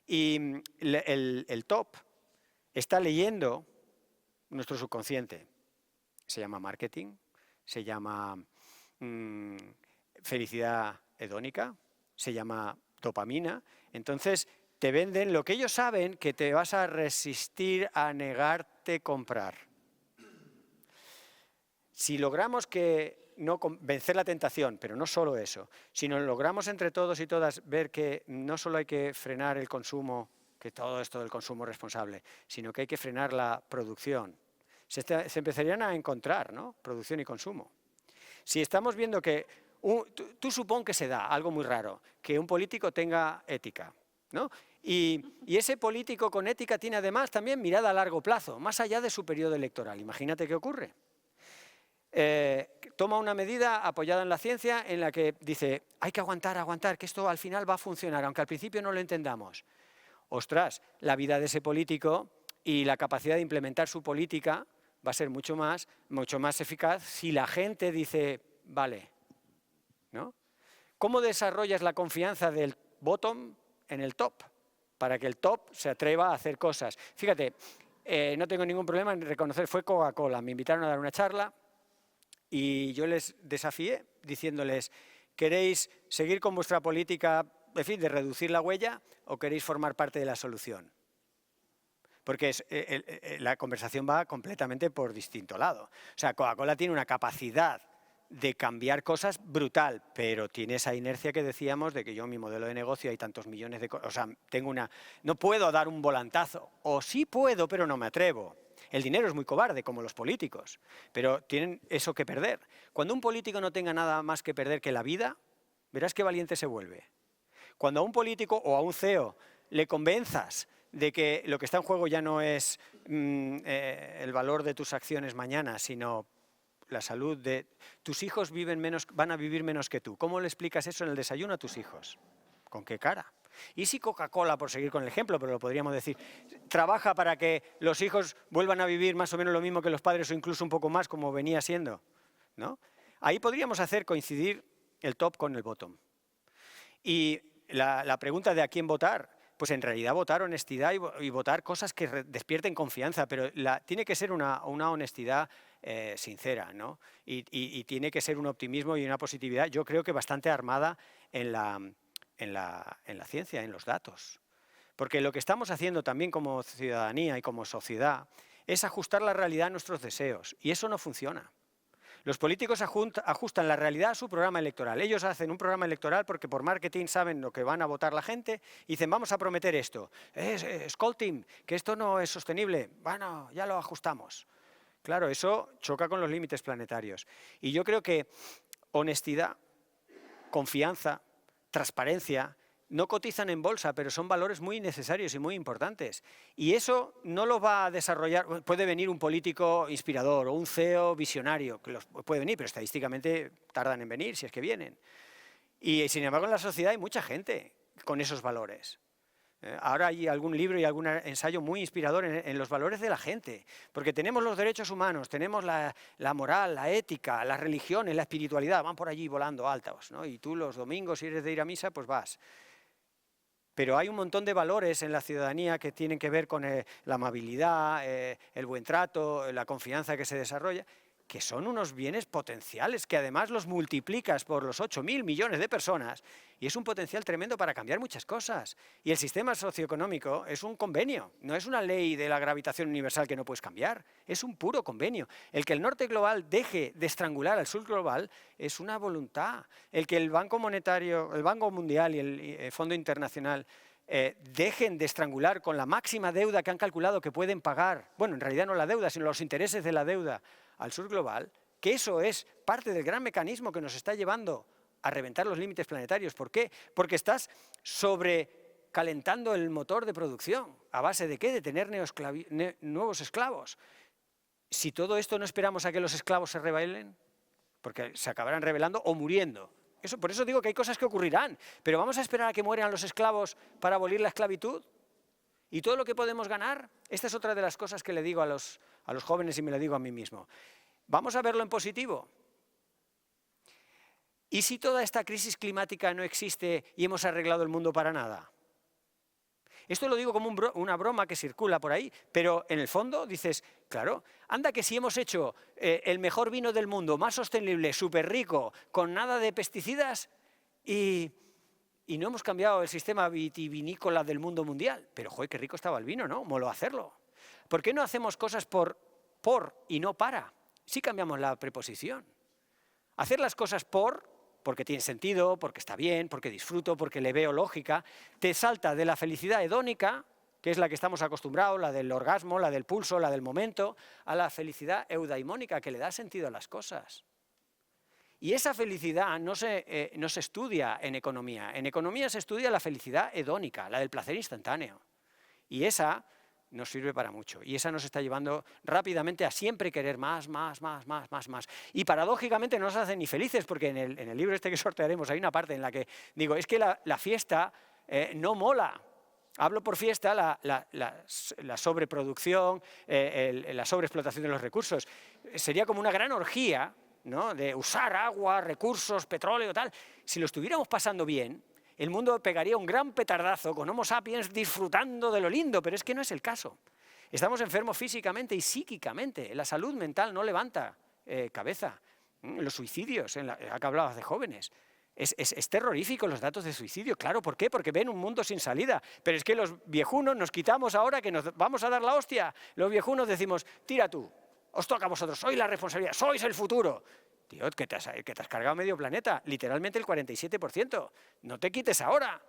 Y el top está leyendo nuestro subconsciente. Se llama marketing, se llama felicidad hedónica, se llama dopamina. Entonces te venden lo que ellos saben que te vas a resistir a negarte comprar. Si logramos vencer la tentación, pero no solo eso, sino logramos entre todos y todas ver que no solo hay que frenar el consumo, que todo esto del consumo responsable, sino que hay que frenar la producción, se empezarían a encontrar, ¿no? Producción y consumo. Si estamos viendo que, tú supón que se da algo muy raro, que un político tenga ética, ¿no? Y ese político con ética tiene además también mirada a largo plazo, más allá de su periodo electoral. Imagínate qué ocurre. Toma una medida apoyada en la ciencia en la que dice, hay que aguantar, que esto al final va a funcionar, aunque al principio no lo entendamos. Ostras, la vida de ese político y la capacidad de implementar su política va a ser mucho más eficaz si la gente dice, vale, ¿no? ¿Cómo desarrollas la confianza del bottom en el top? Para que el top se atreva a hacer cosas. Fíjate, no tengo ningún problema en reconocer, fue Coca-Cola, me invitaron a dar una charla y yo les desafié diciéndoles, ¿queréis seguir con vuestra política, en fin, de reducir la huella o queréis formar parte de la solución? Porque la conversación va completamente por distinto lado. O sea, Coca-Cola tiene una capacidad de cambiar cosas brutal, pero tiene esa inercia que decíamos de que yo en mi modelo de negocio hay tantos millones de cosas, o sea, no puedo dar un volantazo, o sí puedo, pero no me atrevo. El dinero es muy cobarde, como los políticos, pero tienen eso que perder. Cuando un político no tenga nada más que perder que la vida, verás qué valiente se vuelve. Cuando a un político o a un CEO le convenzas de que lo que está en juego ya no es el valor de tus acciones mañana, sino la salud de tus hijos van a vivir menos que tú. ¿Cómo le explicas eso en el desayuno a tus hijos? ¿Con qué cara? Y si Coca-Cola, por seguir con el ejemplo, pero lo podríamos decir, trabaja para que los hijos vuelvan a vivir más o menos lo mismo que los padres o incluso un poco más como venía siendo, ¿no? Ahí podríamos hacer coincidir el top con el bottom. Y la pregunta de a quién votar, pues en realidad votar honestidad y votar cosas que despierten confianza, pero tiene que ser una honestidad sincera, ¿no? Y tiene que ser un optimismo y una positividad, yo creo que bastante armada en la ciencia, en los datos. Porque lo que estamos haciendo también como ciudadanía y como sociedad es ajustar la realidad a nuestros deseos, y eso no funciona. Los políticos ajustan la realidad a su programa electoral. Ellos hacen un programa electoral porque por marketing saben lo que van a votar la gente y dicen, vamos a prometer esto. Escoltin, que esto no es sostenible. Bueno, ya lo ajustamos. Claro, eso choca con los límites planetarios. Y yo creo que honestidad, confianza, transparencia, no cotizan en bolsa, pero son valores muy necesarios y muy importantes. Y eso no lo va a desarrollar, puede venir un político inspirador o un CEO visionario, que puede venir, pero estadísticamente tardan en venir, si es que vienen. Y sin embargo en la sociedad hay mucha gente con esos valores. Ahora hay algún libro y algún ensayo muy inspirador en los valores de la gente, porque tenemos los derechos humanos, tenemos la moral, la ética, las religiones, la espiritualidad, van por allí volando altos, ¿no? Y tú los domingos, si eres de ir a misa, pues vas. Pero hay un montón de valores en la ciudadanía que tienen que ver con la amabilidad, el buen trato, la confianza que se desarrolla, que son unos bienes potenciales, que además los multiplicas por los 8.000 millones de personas, y es un potencial tremendo para cambiar muchas cosas. Y el sistema socioeconómico es un convenio, no es una ley de la gravitación universal que no puedes cambiar, es un puro convenio. El que el norte global deje de estrangular al sur global es una voluntad. El que el Banco Monetario, el Banco Mundial y el Fondo Internacional dejen de estrangular con la máxima deuda que han calculado que pueden pagar, bueno, en realidad no la deuda, sino los intereses de la deuda al sur global, que eso es parte del gran mecanismo que nos está llevando a reventar los límites planetarios. ¿Por qué? Porque estás sobrecalentando el motor de producción. ¿A base de qué? De tener nuevos esclavos. Si todo esto no esperamos a que los esclavos se rebelen, porque se acabarán rebelando o muriendo. Por eso digo que hay cosas que ocurrirán, pero ¿vamos a esperar a que mueran los esclavos para abolir la esclavitud? ¿Y todo lo que podemos ganar? Esta es otra de las cosas que le digo a los jóvenes y me lo digo a mí mismo. Vamos a verlo en positivo. ¿Y si toda esta crisis climática no existe y hemos arreglado el mundo para nada? Esto lo digo como una broma que circula por ahí, pero en el fondo dices, claro, anda que si hemos hecho el mejor vino del mundo, más sostenible, súper rico, con nada de pesticidas y no hemos cambiado el sistema vitivinícola del mundo mundial. Pero, joder, qué rico estaba el vino, ¿no? Moló hacerlo. ¿Por qué no hacemos cosas por y no para? Sí cambiamos la preposición. Hacer las cosas porque tiene sentido, porque está bien, porque disfruto, porque le veo lógica, te salta de la felicidad hedónica, que es la que estamos acostumbrados, la del orgasmo, la del pulso, la del momento, a la felicidad eudaimónica, que le da sentido a las cosas. Y esa felicidad no se estudia en economía. En economía se estudia la felicidad hedónica, la del placer instantáneo. Y esa nos sirve para mucho. Y esa nos está llevando rápidamente a siempre querer más. Y paradójicamente no nos hace ni felices, porque en el libro este que sortearemos hay una parte en la que digo, es que la fiesta no mola. Hablo por fiesta la sobreproducción, la sobreexplotación de los recursos. Sería como una gran orgía, ¿no?, de usar agua, recursos, petróleo, tal. Si lo estuviéramos pasando bien, el mundo pegaría un gran petardazo con Homo sapiens disfrutando de lo lindo, pero es que no es el caso. Estamos enfermos físicamente y psíquicamente. La salud mental no levanta cabeza. Los suicidios, acá hablabas de jóvenes. Es terrorífico los datos de suicidio, claro, ¿por qué? Porque ven un mundo sin salida, pero es que los viejunos nos quitamos ahora que nos vamos a dar la hostia, los viejunos decimos, tira tú, os toca a vosotros, sois la responsabilidad, sois el futuro. Tío, que te has cargado medio planeta, literalmente el 47%, no te quites ahora.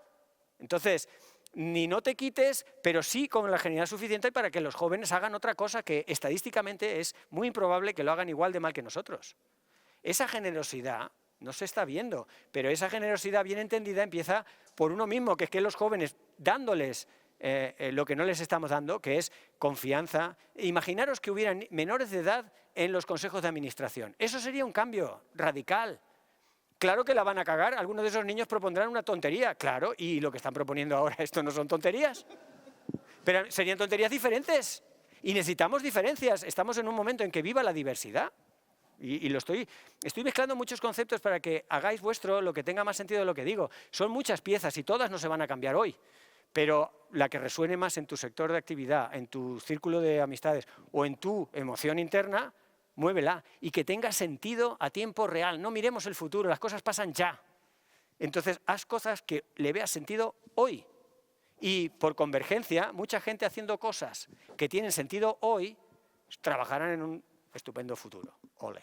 Entonces, ni no te quites, pero sí con la genialidad suficiente para que los jóvenes hagan otra cosa que estadísticamente es muy improbable que lo hagan igual de mal que nosotros. Esa generosidad no se está viendo, pero esa generosidad bien entendida empieza por uno mismo, que es que los jóvenes, dándoles lo que no les estamos dando, que es confianza. Imaginaros que hubieran menores de edad en los consejos de administración. Eso sería un cambio radical. Claro que la van a cagar, algunos de esos niños propondrán una tontería, claro, y lo que están proponiendo ahora, esto no son tonterías, pero serían tonterías diferentes, y necesitamos diferencias. Estamos en un momento en que viva la diversidad. Y estoy mezclando muchos conceptos para que hagáis vuestro lo que tenga más sentido de lo que digo. Son muchas piezas y todas no se van a cambiar hoy, pero la que resuene más en tu sector de actividad, en tu círculo de amistades o en tu emoción interna, muévela y que tenga sentido a tiempo real. No miremos el futuro, las cosas pasan ya. Entonces, haz cosas que le veas sentido hoy. Y por convergencia, mucha gente haciendo cosas que tienen sentido hoy, trabajarán en un estupendo futuro. Ole.